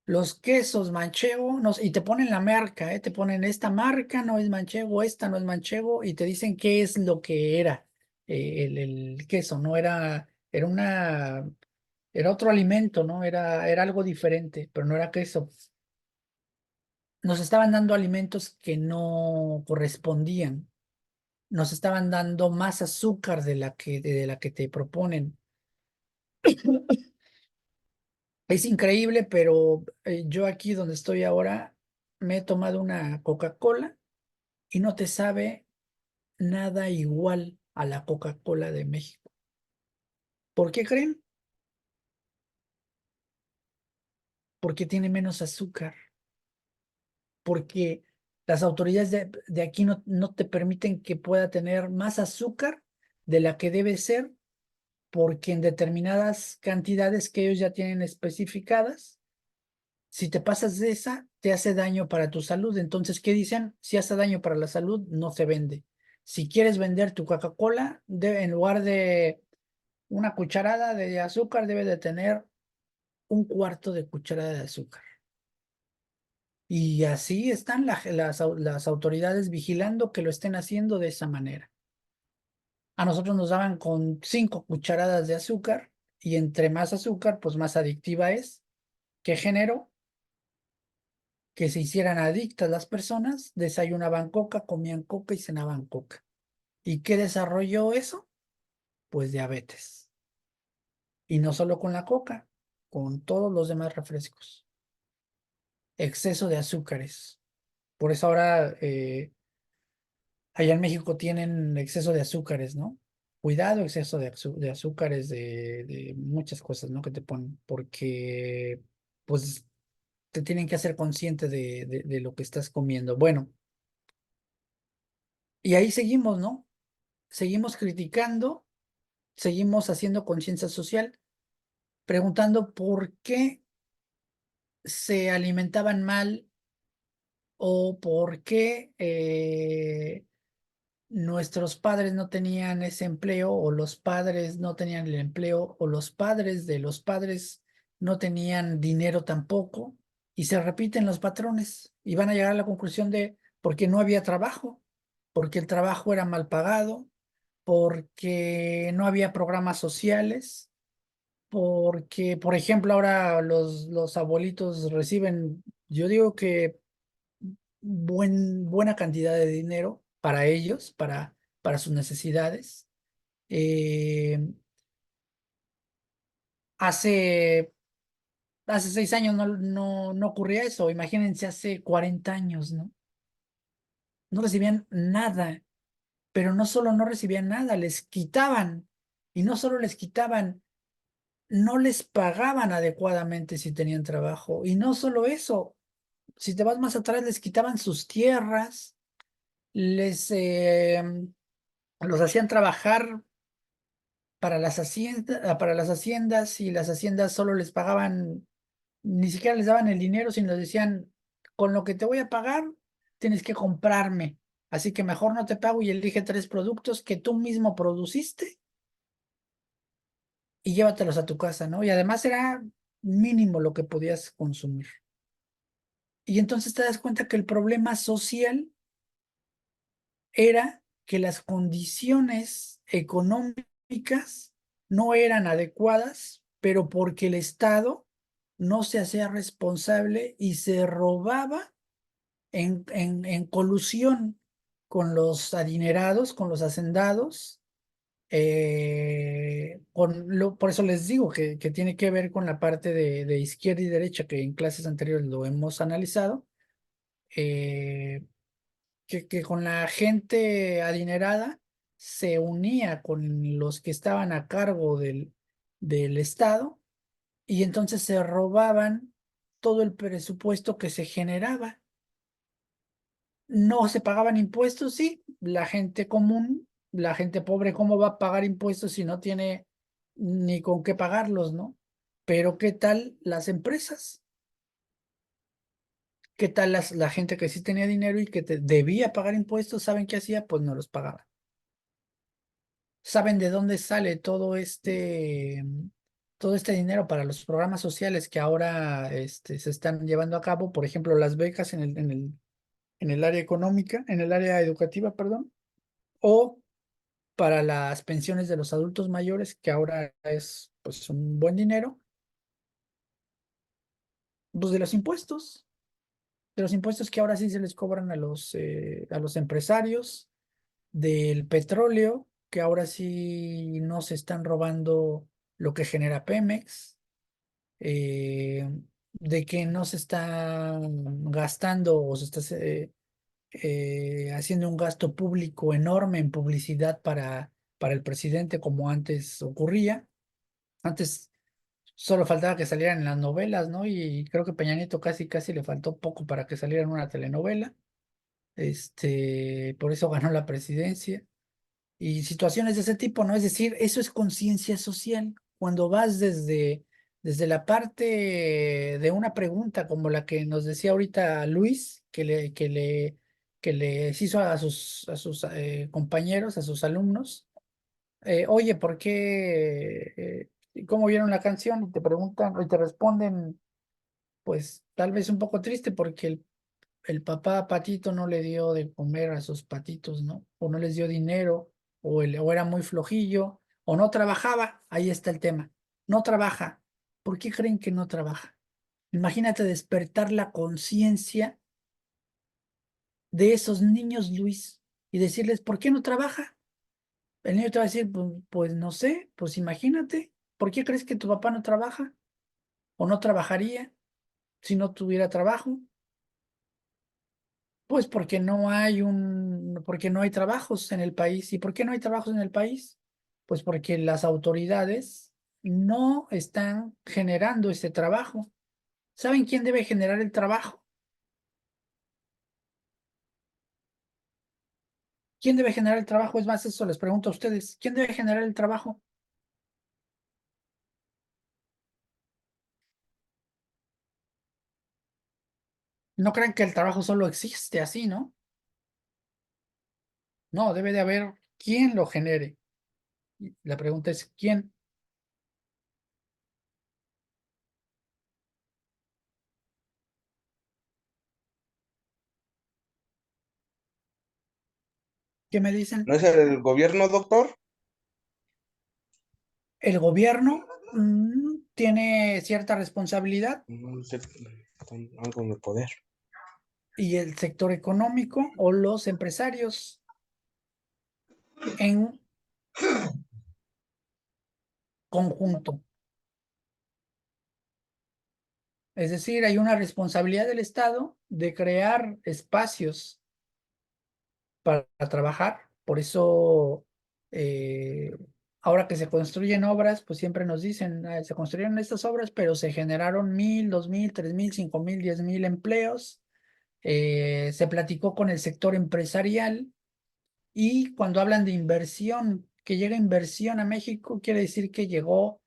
Los quesos manchego, y te ponen la marca, te ponen esta marca no es manchego, esta no es manchego, y te dicen qué es lo que era el queso, no era, era otro alimento, ¿no? Era algo diferente, pero no era queso. Nos estaban dando alimentos que no correspondían, nos estaban dando más azúcar de la que te proponen. Es increíble, pero yo aquí donde estoy ahora me he tomado una Coca-Cola y no te sabe nada igual a la Coca-Cola de México. ¿Por qué creen? Porque tiene menos azúcar, porque las autoridades de aquí no te permiten que pueda tener más azúcar de la que debe ser, porque en determinadas cantidades que ellos ya tienen especificadas, si te pasas de esa, te hace daño para tu salud. Entonces, ¿qué dicen? Si hace daño para la salud, no se vende. Si quieres vender tu Coca-Cola, en lugar de una cucharada de azúcar, debe de tener un cuarto de cucharada de azúcar. Y así están las autoridades vigilando que lo estén haciendo de esa manera. A nosotros nos daban con 5 cucharadas de azúcar y entre más azúcar, pues más adictiva es. ¿Qué generó? Que se hicieran adictas las personas, desayunaban coca, comían coca y cenaban coca. ¿Y qué desarrolló eso? Pues diabetes. Y no solo con la coca, con todos los demás refrescos. Exceso de azúcares. Por eso ahora allá en México tienen exceso de azúcares, ¿no? Cuidado, exceso de azúcares, de muchas cosas, ¿no? Que te ponen, porque pues te tienen que hacer consciente de lo que estás comiendo. Bueno, y ahí seguimos, ¿no? Seguimos criticando, seguimos haciendo conciencia social. preguntando por qué se alimentaban mal o por qué nuestros padres no tenían ese empleo o los padres no tenían el empleo o los padres de los padres no tenían dinero tampoco y se repiten los patrones y van a llegar a la conclusión de porque no había trabajo, porque el trabajo era mal pagado, porque no había programas sociales, porque, por ejemplo, ahora los abuelitos reciben, yo digo que buena cantidad de dinero para ellos, para sus necesidades. Eh, hace, hace 6 años no ocurría eso, imagínense hace 40 años, ¿no? No recibían nada, pero no solo no recibían nada, les quitaban, y no solo les quitaban, no les pagaban adecuadamente si tenían trabajo, y no solo eso, si te vas más atrás, les quitaban sus tierras, les los hacían trabajar para las haciendas y las haciendas solo les pagaban, ni siquiera les daban el dinero, sino les decían, con lo que te voy a pagar, tienes que comprarme. Así que mejor no te pago y elige 3 productos que tú mismo produciste y llévatelos a tu casa, ¿no? Y además era mínimo lo que podías consumir. Y entonces te das cuenta que el problema social era que las condiciones económicas no eran adecuadas, pero porque el Estado no se hacía responsable y se robaba en colusión con los adinerados, con los hacendados. Por eso les digo que tiene que ver con la parte de izquierda y derecha que en clases anteriores lo hemos analizado. Que con la gente adinerada se unía con los que estaban a cargo del Estado y entonces se robaban todo el presupuesto que se generaba. No se pagaban impuestos, sí, la gente común, la gente pobre, ¿cómo va a pagar impuestos si no tiene ni con qué pagarlos, ¿no? Pero ¿qué tal las empresas? ¿Qué tal la gente que sí tenía dinero y que debía pagar impuestos? ¿Saben qué hacía? Pues no los pagaba. ¿Saben de dónde sale todo este dinero para los programas sociales que ahora se están llevando a cabo? Por ejemplo, las becas en el área económica, en el área educativa, perdón, o para las pensiones de los adultos mayores, que ahora es pues un buen dinero, pues de los impuestos que ahora sí se les cobran a los empresarios, del petróleo, que ahora sí no se están robando lo que genera Pemex, eh, de que no se está gastando o se está haciendo un gasto público enorme en publicidad para el presidente como antes ocurría. Antes solo faltaba que salieran en las novelas, ¿no? Y creo que Peña Nieto casi le faltó poco para que saliera en una telenovela. Por eso ganó la presidencia y situaciones de ese tipo, ¿no? Es decir, eso es conciencia social. Cuando vas desde la parte de una pregunta como la que nos decía ahorita Luis, que les hizo a sus compañeros, a sus alumnos, oye, ¿por qué? ¿Cómo vieron la canción? Y te preguntan, y te responden, pues tal vez un poco triste porque el papá patito no le dio de comer a sus patitos, ¿no? O no les dio dinero, o era muy flojillo, o no trabajaba. Ahí está el tema. No trabaja. ¿Por qué creen que no trabaja? Imagínate despertar la conciencia de esos niños, Luis, y decirles, ¿por qué no trabaja? El niño te va a decir, pues no sé, pues imagínate, ¿por qué crees que tu papá no trabaja? ¿O no trabajaría si no tuviera trabajo? Pues porque no hay trabajos en el país. ¿Y por qué no hay trabajos en el país? Pues porque las autoridades no están generando ese trabajo. ¿Saben quién debe generar el trabajo? ¿Quién debe generar el trabajo? Es más, eso les pregunto a ustedes. ¿Quién debe generar el trabajo? No crean que el trabajo solo existe así, ¿no? No, debe de haber quien lo genere. Y la pregunta es, ¿quién? ¿Qué me dicen? ¿No es el gobierno, doctor? El gobierno tiene cierta responsabilidad No sé, con algo de poder. y el sector económico o los empresarios en conjunto. Es decir, hay una responsabilidad del Estado de crear espacios para trabajar. Por eso, ahora que se construyen obras, pues siempre nos dicen, se construyeron estas obras, pero se generaron 1,000, 2,000, 3,000, 5,000, 10,000 empleos. Se platicó con el sector empresarial y cuando hablan de inversión, que llega inversión a México, quiere decir que llegó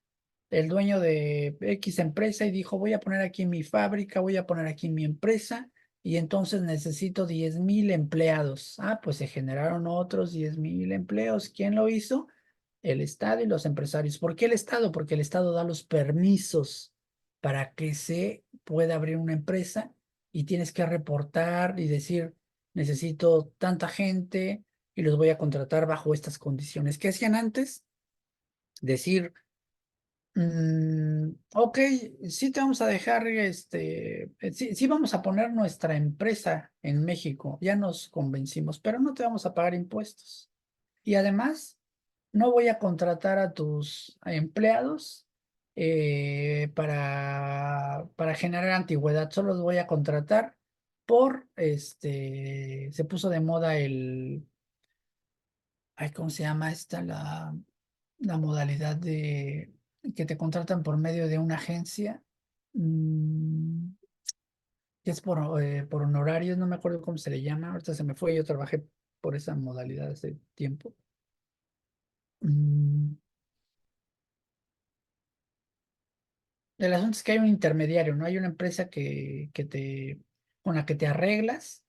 el dueño de X empresa y dijo, voy a poner aquí mi fábrica, voy a poner aquí mi empresa y entonces necesito 10,000 empleados. Ah, pues se generaron otros 10,000 empleos. ¿Quién lo hizo? El Estado y los empresarios. ¿Por qué el Estado? Porque el Estado da los permisos para que se pueda abrir una empresa y tienes que reportar y decir, necesito tanta gente y los voy a contratar bajo estas condiciones. ¿Qué hacían antes? Decir, ok, sí te vamos a dejar, sí vamos a poner nuestra empresa en México, ya nos convencimos, pero no te vamos a pagar impuestos. Y además, no voy a contratar a tus empleados para generar antigüedad, solo los voy a contratar se puso de moda ¿cómo se llama esta? La modalidad de que te contratan por medio de una agencia, mm, que es por honorarios, no me acuerdo cómo se le llama, ahorita se me fue, yo trabajé por esa modalidad hace tiempo. Mm, El asunto es que hay un intermediario, ¿no? Hay una empresa con la que te arreglas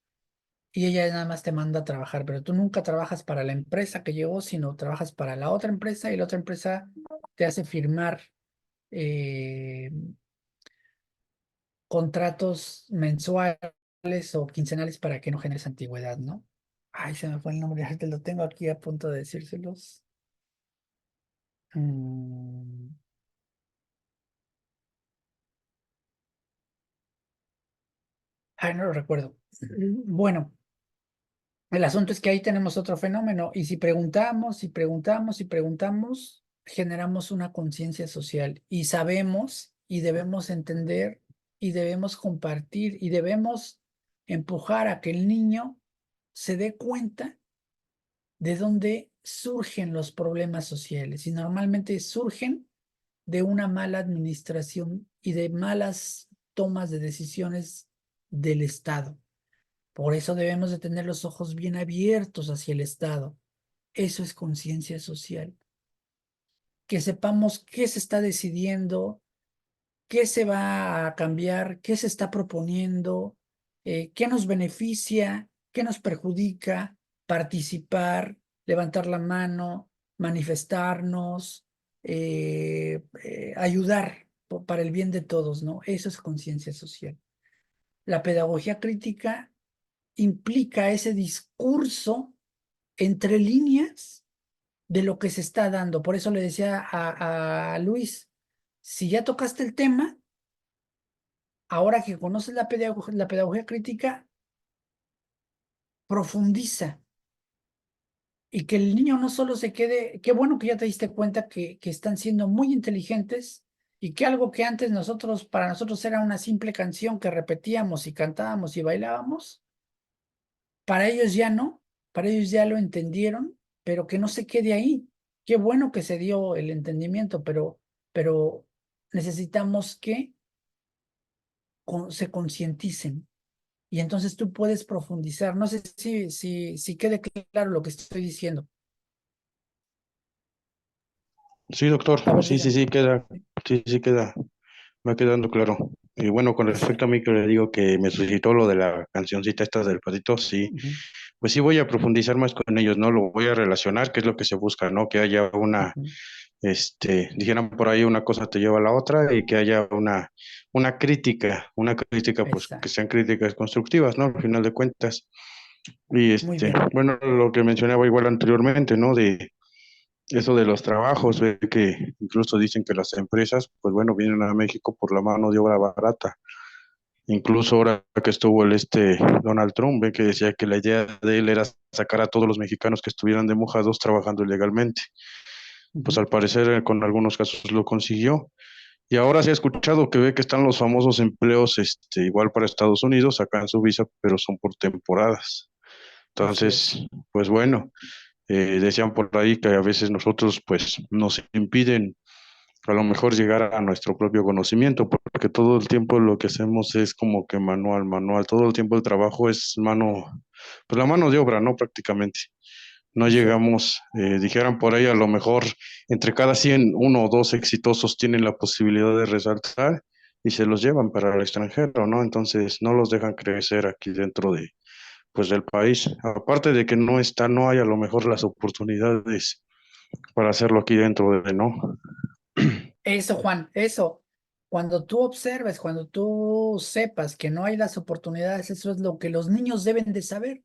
y ella nada más te manda a trabajar, pero tú nunca trabajas para la empresa que llegó, sino trabajas para la otra empresa y la otra empresa te hace firmar eh, contratos mensuales o quincenales para que no generes antigüedad, ¿no? Ay, se me fue el nombre, te lo tengo aquí a punto de decírselos. Mm, Ay, no lo recuerdo. Bueno, el asunto es que ahí tenemos otro fenómeno y si preguntamos y preguntamos y preguntamos, generamos una conciencia social y sabemos y debemos entender y debemos compartir y debemos empujar a que el niño se dé cuenta de dónde surgen los problemas sociales y normalmente surgen de una mala administración y de malas tomas de decisiones del Estado. Por eso debemos de tener los ojos bien abiertos hacia el Estado. Eso es conciencia social. Que sepamos qué se está decidiendo, qué se va a cambiar, qué se está proponiendo, qué nos beneficia, qué nos perjudica, participar, levantar la mano, manifestarnos, ayudar para el bien de todos, ¿no? Eso es conciencia social. La pedagogía crítica implica ese discurso entre líneas de lo que se está dando. Por eso le decía a Luis, si ya tocaste el tema, ahora que conoces la pedagogía crítica, profundiza y que el niño no solo se quede, qué bueno que ya te diste cuenta que están siendo muy inteligentes y que algo que antes para nosotros era una simple canción que repetíamos y cantábamos y bailábamos, para ellos ya no, para ellos ya lo entendieron, pero que no se quede ahí. Qué bueno que se dio el entendimiento, pero necesitamos que se concienticen. Y entonces tú puedes profundizar. No sé si quede claro lo que estoy diciendo. Sí, doctor. A ver, Sí, sí, dígame. sí, queda. Sí, sí, queda. Va quedando claro. Y bueno, con respecto a mí que le digo que me suscitó lo de la cancioncita esta del patito, sí, Ujú, pues sí voy a profundizar más con ellos, ¿no? Lo voy a relacionar, que es lo que se busca, ¿no? Que haya una, ujú. dijeran por ahí, una cosa te lleva a la otra y que haya una crítica, pues que Exacto. sean críticas constructivas, ¿no? Al final de cuentas. Y Muy bien. bueno, lo que mencionaba igual anteriormente, ¿no? De eso de los trabajos, ve que incluso dicen que las empresas, pues bueno, vienen a México por la mano de obra barata. Incluso ahora que estuvo Donald Trump, ve que decía que la idea de él era sacar a todos los mexicanos que estuvieran de mojados trabajando ilegalmente. Pues Ujú. al parecer con algunos casos lo consiguió. Y ahora se ha escuchado que ve que están los famosos empleos, igual para Estados Unidos, sacan su visa, pero son por temporadas. Así es. Entonces, pues bueno, decían por ahí que a veces nosotros, pues, nos impiden a lo mejor llegar a nuestro propio conocimiento, porque todo el tiempo lo que hacemos es como que manual, todo el tiempo el trabajo es pues la mano de obra, ¿no? Prácticamente. No Es cierto. llegamos, dijeran por ahí, a lo mejor entre cada 100, uno o dos exitosos tienen la posibilidad de resaltar y se los llevan para el extranjero, ¿no? Entonces no los dejan crecer aquí dentro pues del país. Aparte de que no hay a lo mejor las oportunidades para hacerlo aquí dentro ¿no? Eso, Juan, eso. Cuando tú observes, cuando tú sepas que no hay las oportunidades, eso es lo que los niños deben de saber.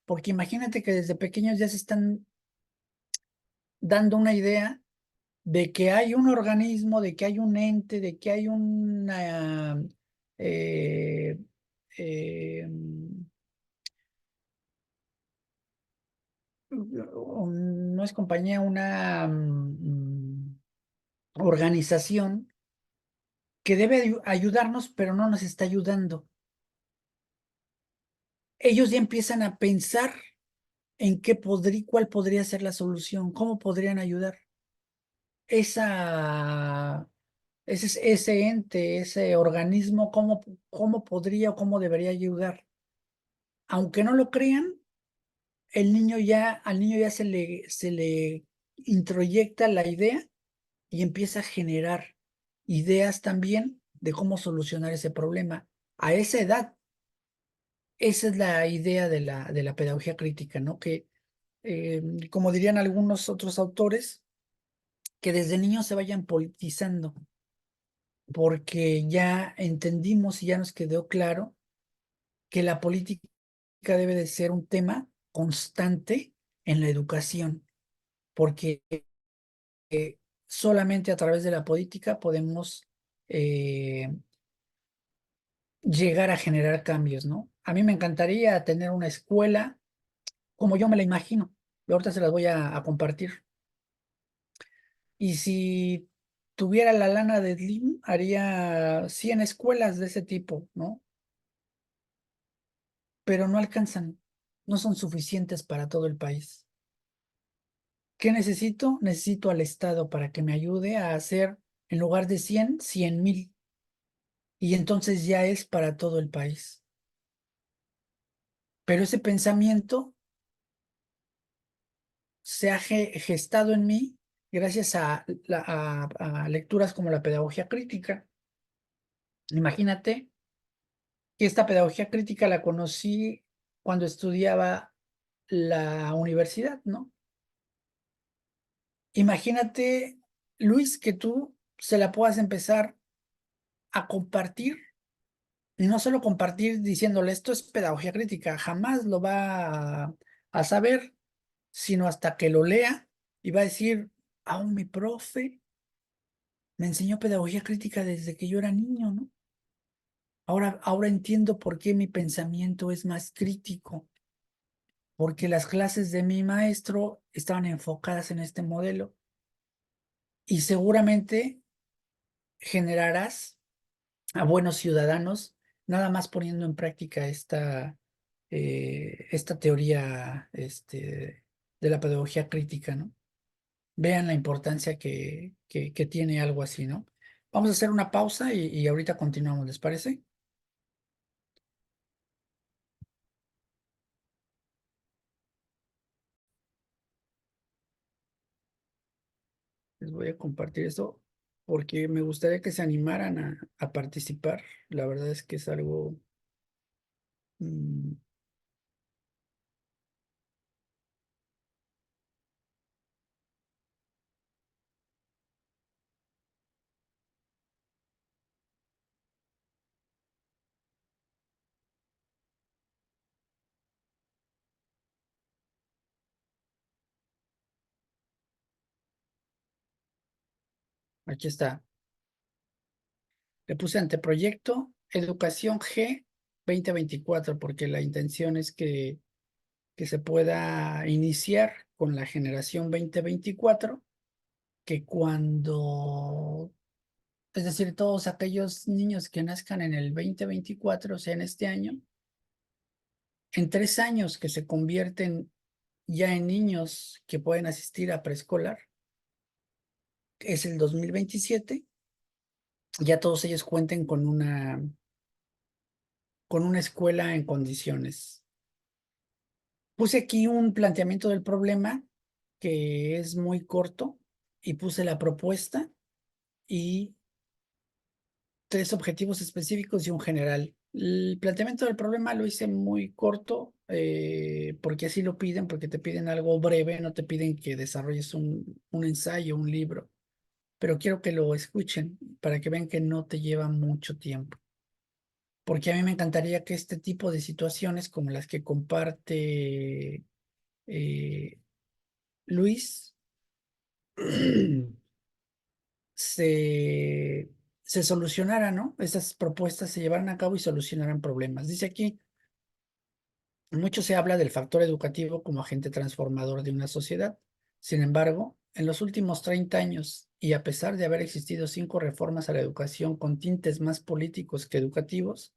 Porque imagínate que desde pequeños ya se están dando una idea de que hay un organismo, de que hay un ente, de que hay una, eh, eh, no es compañía, una organización que debe ayudarnos, pero no nos está ayudando. Ellos ya empiezan a pensar en cuál podría ser la solución, cómo podrían ayudar. Esa, ese ente, ese organismo, cómo podría o cómo debería ayudar. Aunque no lo crean, al niño ya se le introyecta la idea y empieza a generar ideas también de cómo solucionar ese problema. A esa edad, esa es la idea de la pedagogía crítica, ¿no? Que, como dirían algunos otros autores, que desde niños se vayan politizando, porque ya entendimos y ya nos quedó claro que la política debe de ser un tema constante en la educación, porque solamente a través de la política podemos eh, llegar a generar cambios, ¿no? A mí me encantaría tener una escuela como yo me la imagino, y ahorita se las voy a compartir. Y si tuviera la lana de Slim, haría 100 escuelas de ese tipo, ¿no? Pero no alcanzan, no son suficientes para todo el país. ¿Qué necesito? Necesito al Estado para que me ayude a hacer, en lugar de 100, 100,000. Y entonces ya es para todo el país. Pero ese pensamiento se ha gestado en mí gracias a lecturas como la pedagogía crítica. Imagínate que esta pedagogía crítica la conocí cuando estudiaba la universidad, ¿no? Imagínate, Luis, que tú se la puedas empezar a compartir, y no solo compartir diciéndole esto es pedagogía crítica, jamás lo va a saber, sino hasta que lo lea y va a decir, aún mi profe me enseñó pedagogía crítica desde que yo era niño, ¿no? Ahora entiendo por qué mi pensamiento es más crítico, porque las clases de mi maestro estaban enfocadas en este modelo y seguramente generarás a buenos ciudadanos nada más poniendo en práctica esta teoría de la pedagogía crítica, ¿no? Vean la importancia que tiene algo así, ¿no? Vamos a hacer una pausa y ahorita continuamos, ¿les parece? Les voy a compartir esto. porque me gustaría que se animaran a participar. La verdad es que es algo mm, aquí está. Le puse anteproyecto Educación G 2024, porque la intención es que se pueda iniciar con la generación 2024, que cuando, es decir, todos aquellos niños que nazcan en el 2024, o sea, en este año, en 3 años que se convierten ya en niños que pueden asistir a preescolar, es el 2027, ya todos ellos cuenten con una escuela en condiciones. Puse aquí un planteamiento del problema que es muy corto y puse la propuesta y 3 objetivos específicos y un general. El planteamiento del problema lo hice muy corto porque así lo piden, porque te piden algo breve, no te piden que desarrolles un ensayo, un libro, pero quiero que lo escuchen para que vean que no te lleva mucho tiempo. Porque a mí me encantaría que este tipo de situaciones como las que comparte eh, Luis se, se solucionaran, ¿no? Esas propuestas se llevaran a cabo y solucionaran problemas. Dice aquí, mucho se habla del factor educativo como agente transformador de una sociedad. Sin embargo, en los últimos 30 años, y a pesar de haber existido 5 reformas a la educación con tintes más políticos que educativos,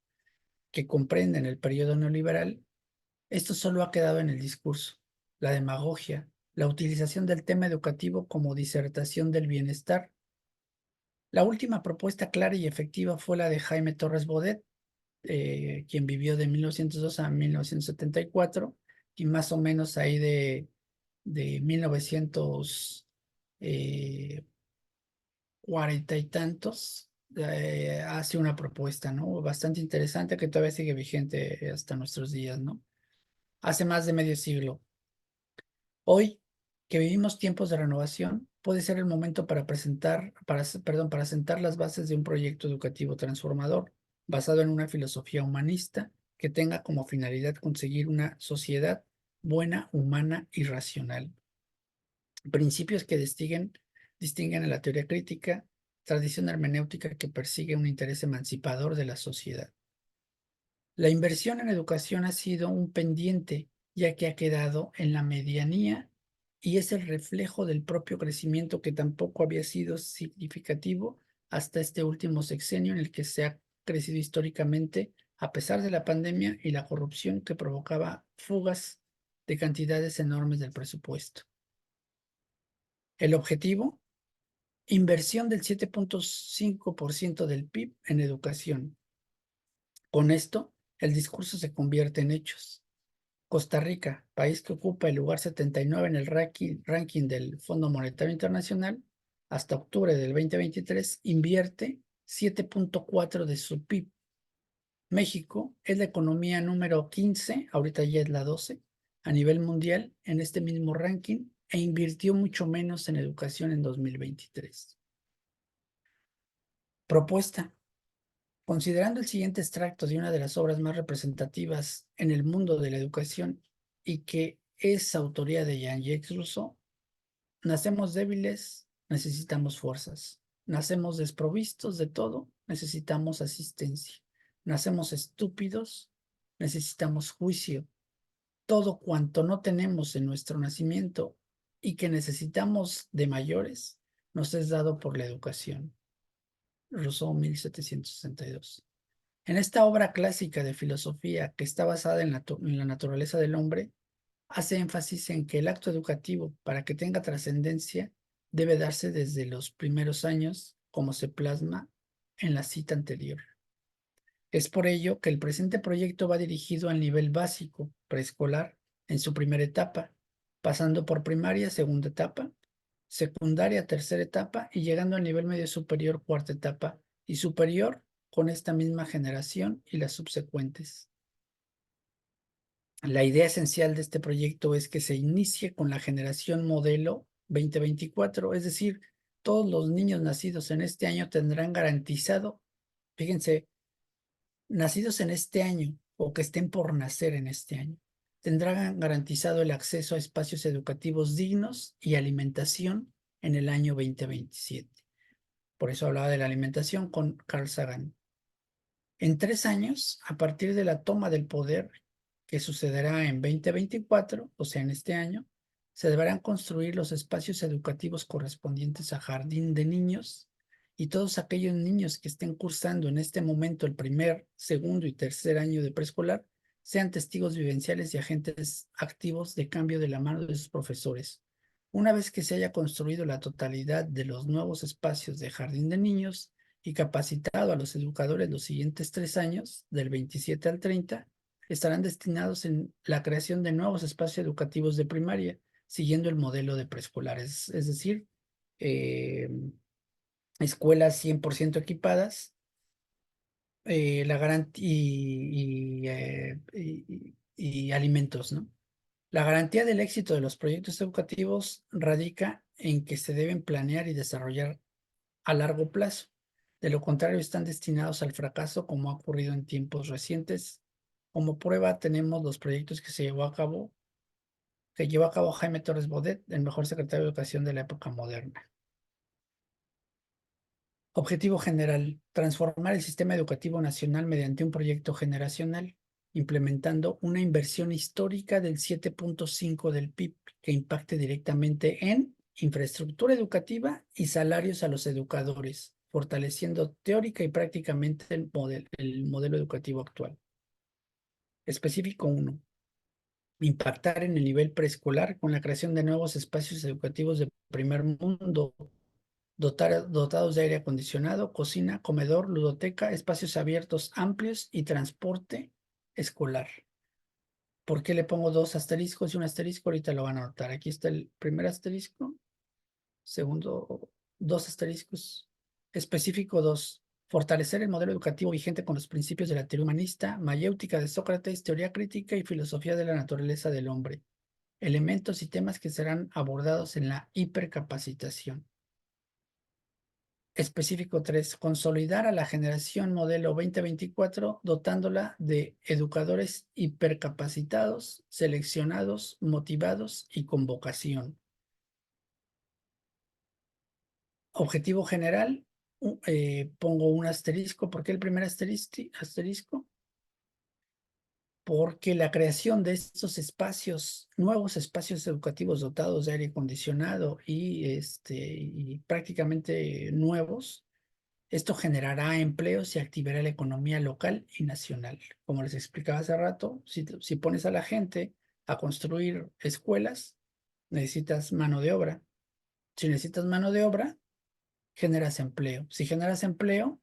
que comprenden el periodo neoliberal, esto solo ha quedado en el discurso, la demagogia, la utilización del tema educativo como disertación del bienestar. La última propuesta clara y efectiva fue la de Jaime Torres Bodet, quien vivió de 1902 a 1974 y más o menos ahí de 1940 y tantos, hace una propuesta, ¿no? Bastante interesante que todavía sigue vigente hasta nuestros días, ¿no? Hace más de medio siglo. Hoy, que vivimos tiempos de renovación, puede ser el momento para sentar las bases de un proyecto educativo transformador basado en una filosofía humanista que tenga como finalidad conseguir una sociedad buena, humana y racional. Principios que distinguen a la teoría crítica, tradición hermenéutica que persigue un interés emancipador de la sociedad. La inversión en educación ha sido un pendiente, ya que ha quedado en la medianía y es el reflejo del propio crecimiento que tampoco había sido significativo hasta este último sexenio en el que se ha crecido históricamente a pesar de la pandemia y la corrupción que provocaba fugas de cantidades enormes del presupuesto. El objetivo, inversión del 7.5% del PIB en educación. Con esto, el discurso se convierte en hechos. Costa Rica, país que ocupa el lugar 79 en el ranking del Fondo Monetario Internacional, hasta octubre del 2023, invierte 7.4 de su PIB. México es la economía número 15, ahorita ya es la 12, a nivel mundial en este mismo ranking e invirtió mucho menos en educación en 2023. Propuesta. Considerando el siguiente extracto de una de las obras más representativas en el mundo de la educación y que es autoría de Jean-Jacques Rousseau, nacemos débiles, necesitamos fuerzas. Nacemos desprovistos de todo, necesitamos asistencia. Nacemos estúpidos, necesitamos juicio. Todo cuanto no tenemos en nuestro nacimiento y que necesitamos de mayores, nos es dado por la educación. Rousseau, 1762. En esta obra clásica de filosofía que está basada en la naturaleza del hombre, hace énfasis en que el acto educativo, para que tenga trascendencia, debe darse desde los primeros años, como se plasma en la cita anterior. Es por ello que el presente proyecto va dirigido al nivel básico, preescolar, en su primera etapa, pasando por primaria, segunda etapa, secundaria, tercera etapa, y llegando al nivel medio superior, cuarta etapa, y superior con esta misma generación y las subsecuentes. La idea esencial de este proyecto es que se inicie con la generación modelo 2024, es decir, todos los niños nacidos en este año tendrán garantizado, fíjense, nacidos en este año o que estén por nacer en este año, tendrán garantizado el acceso a espacios educativos dignos y alimentación en el año 2027. Por eso hablaba de la alimentación con Carl Sagan. En 3 años, a partir de la toma del poder, que sucederá en 2024, o sea, en este año, se deberán construir los espacios educativos correspondientes a jardín de niños y todos aquellos niños que estén cursando en este momento el primer, segundo y tercer año de preescolar sean testigos vivenciales y agentes activos de cambio de la mano de sus profesores. Una vez que se haya construido la totalidad de los nuevos espacios de jardín de niños, y capacitado a los educadores los siguientes 3 años, del 27 al 30, estarán destinados en la creación de nuevos espacios educativos de primaria, siguiendo el modelo de preescolares, es decir, escuelas 100% equipadas, y alimentos, ¿no? La garantía del éxito de los proyectos educativos radica en que se deben planear y desarrollar a largo plazo. De lo contrario, están destinados al fracaso, como ha ocurrido en tiempos recientes. Como prueba, tenemos los proyectos que llevó a cabo Jaime Torres Bodet, el mejor secretario de Educación de la época moderna. Objetivo general: transformar el sistema educativo nacional mediante un proyecto generacional, implementando una inversión histórica del 7.5 del PIB que impacte directamente en infraestructura educativa y salarios a los educadores, fortaleciendo teórica y prácticamente el modelo educativo actual. Específico 1. Impactar en el nivel preescolar con la creación de nuevos espacios educativos de primer mundo, dotados de aire acondicionado, cocina, comedor, ludoteca, espacios abiertos amplios y transporte escolar. ¿Por qué le pongo 2 asteriscos y un asterisco? Ahorita lo van a notar. Aquí está el primer asterisco. Segundo, 2 asteriscos. Específico 2. Fortalecer el modelo educativo vigente con los principios de la teoría humanista, mayéutica de Sócrates, teoría crítica y filosofía de la naturaleza del hombre. Elementos y temas que serán abordados en la hipercapacitación. Específico 3. Consolidar a la generación modelo 2024, dotándola de educadores hipercapacitados, seleccionados, motivados y con vocación. Objetivo general, pongo un asterisco. ¿Por qué el primer asterisco? Porque la creación de estos espacios, nuevos espacios educativos dotados de aire acondicionado y prácticamente nuevos, esto generará empleos y activará la economía local y nacional. Como les explicaba hace rato, si pones a la gente a construir escuelas, necesitas mano de obra. Si necesitas mano de obra, generas empleo. Si generas empleo,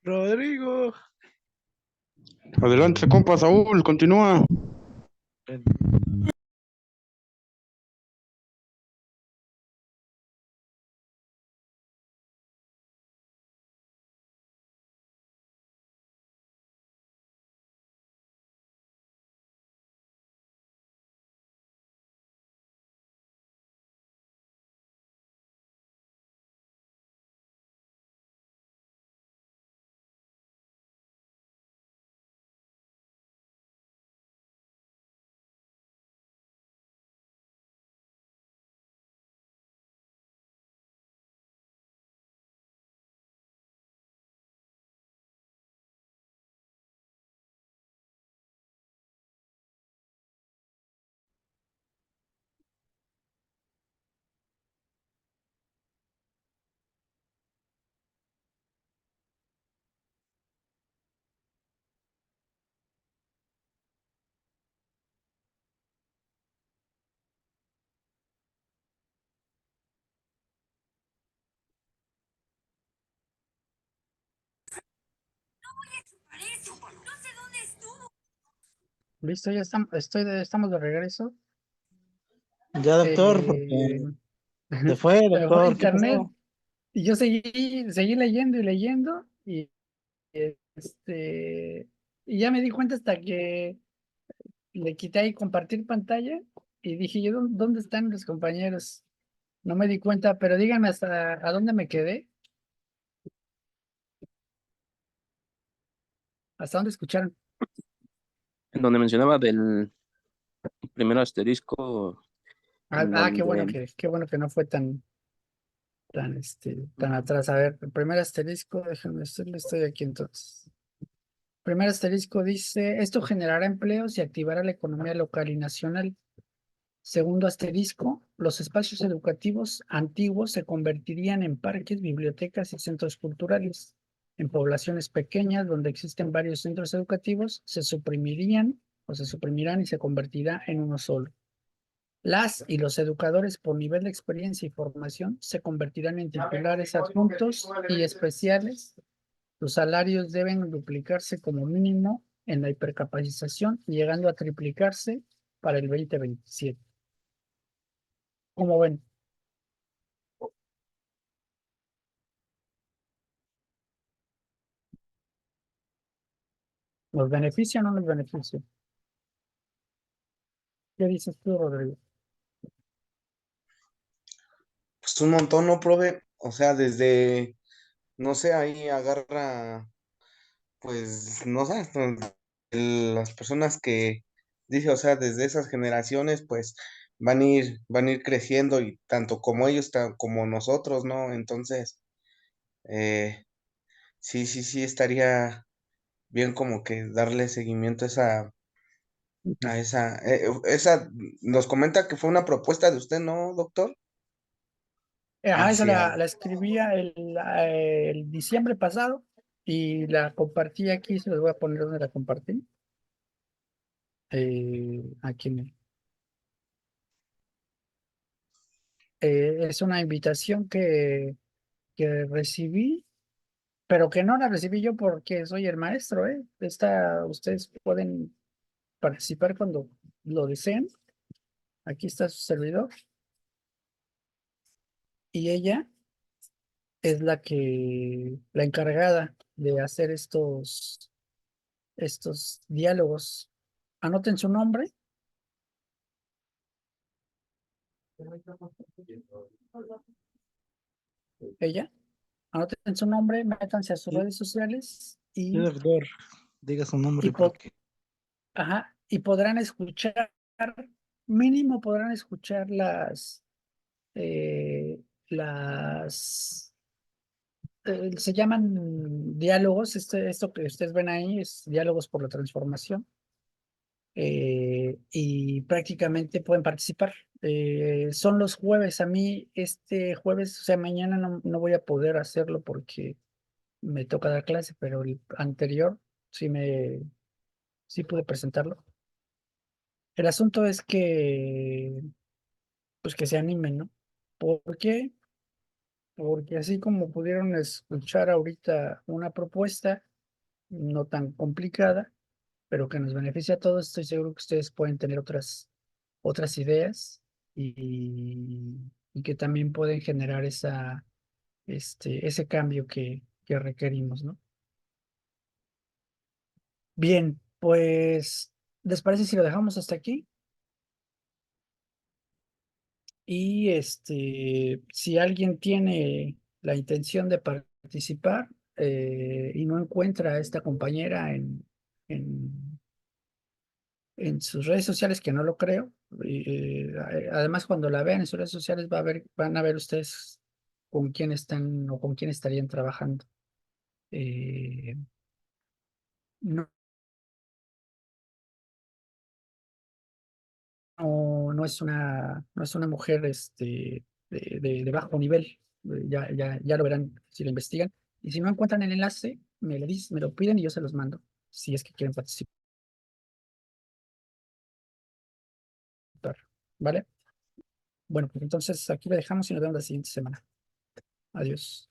Rodrigo. Adelante, compa Saúl, continúa. Listo, ya estamos de regreso. Ya, doctor, Eh, porque se fue, se me fue el doctor, ¿qué internet pasó? y yo seguí leyendo y leyendo este, y ya me di cuenta hasta que le quité ahí compartir pantalla y dije yo, ¿dónde están los compañeros? No me di cuenta, pero díganme hasta a dónde me quedé, hasta dónde escucharon. En donde mencionaba del primer asterisco, en donde Qué bueno que no fue tan atrás. A ver, el primer asterisco, déjenme estoy aquí entonces. Primer asterisco dice, esto generará empleos y activará la economía local y nacional. Segundo asterisco, los espacios educativos antiguos se convertirían en parques, bibliotecas y centros culturales. En poblaciones pequeñas donde existen varios centros educativos, se suprimirán y se convertirá en uno solo. Las y los educadores por nivel de experiencia y formación se convertirán en titulares adjuntos y especiales. Los salarios deben duplicarse como mínimo en la hipercapacitación, llegando a triplicarse para el 2027. ¿Cómo ven? ¿Nos beneficia o no nos beneficia? ¿Qué dices tú, Rodrigo? Pues un montón, ¿no, profe? O sea, desde, no sé, ahí agarra, pues, no sé, hasta las personas que, dice, o sea, desde esas generaciones, pues, van a ir creciendo y tanto como ellos, como nosotros, ¿no? Entonces, eh, sí, sí, sí, estaría bien como que darle seguimiento esa, nos comenta que fue una propuesta de usted, ¿no, doctor? Esa Hacia, la escribía el diciembre pasado y la compartí aquí, se los voy a poner donde la compartí. Aquí es una invitación que recibí, pero que no la recibí yo porque soy el maestro, ¿eh? Ustedes pueden participar cuando lo deseen. Aquí está su servidor. Y ella es la encargada de hacer estos diálogos. Anoten su nombre. Ella. Anoten su nombre, métanse a sus Sí, redes sociales sí, doctor, diga su y, nombre po- porque y podrán escuchar, mínimo podrán escuchar eh, las, se llaman diálogos, esto que ustedes ven ahí es diálogos por la transformación. Y prácticamente pueden participar. Son los jueves. A mí este jueves, o sea, mañana no voy a poder hacerlo porque me toca dar clase, pero el anterior sí pude presentarlo. El asunto es que, pues que se animen, ¿no? ¿Por qué? porque así como pudieron escuchar ahorita una propuesta no tan complicada, pero que nos beneficia a todos, estoy seguro que ustedes pueden tener otras ideas y que también pueden generar ese cambio que requerimos, ¿no? Bien, pues, ¿les parece si lo dejamos hasta aquí? Y si alguien tiene la intención de participar y no encuentra a esta compañera en, en sus redes sociales, que no lo creo, además cuando la vean en sus redes sociales van a ver ustedes con quién están o con quién estarían trabajando. No, no es una mujer de bajo nivel. Ya lo verán si lo investigan. Y si no encuentran el enlace, me lo piden y yo se los mando, si es que quieren participar. ¿Vale? Bueno, pues entonces aquí le dejamos y nos vemos la siguiente semana. Adiós.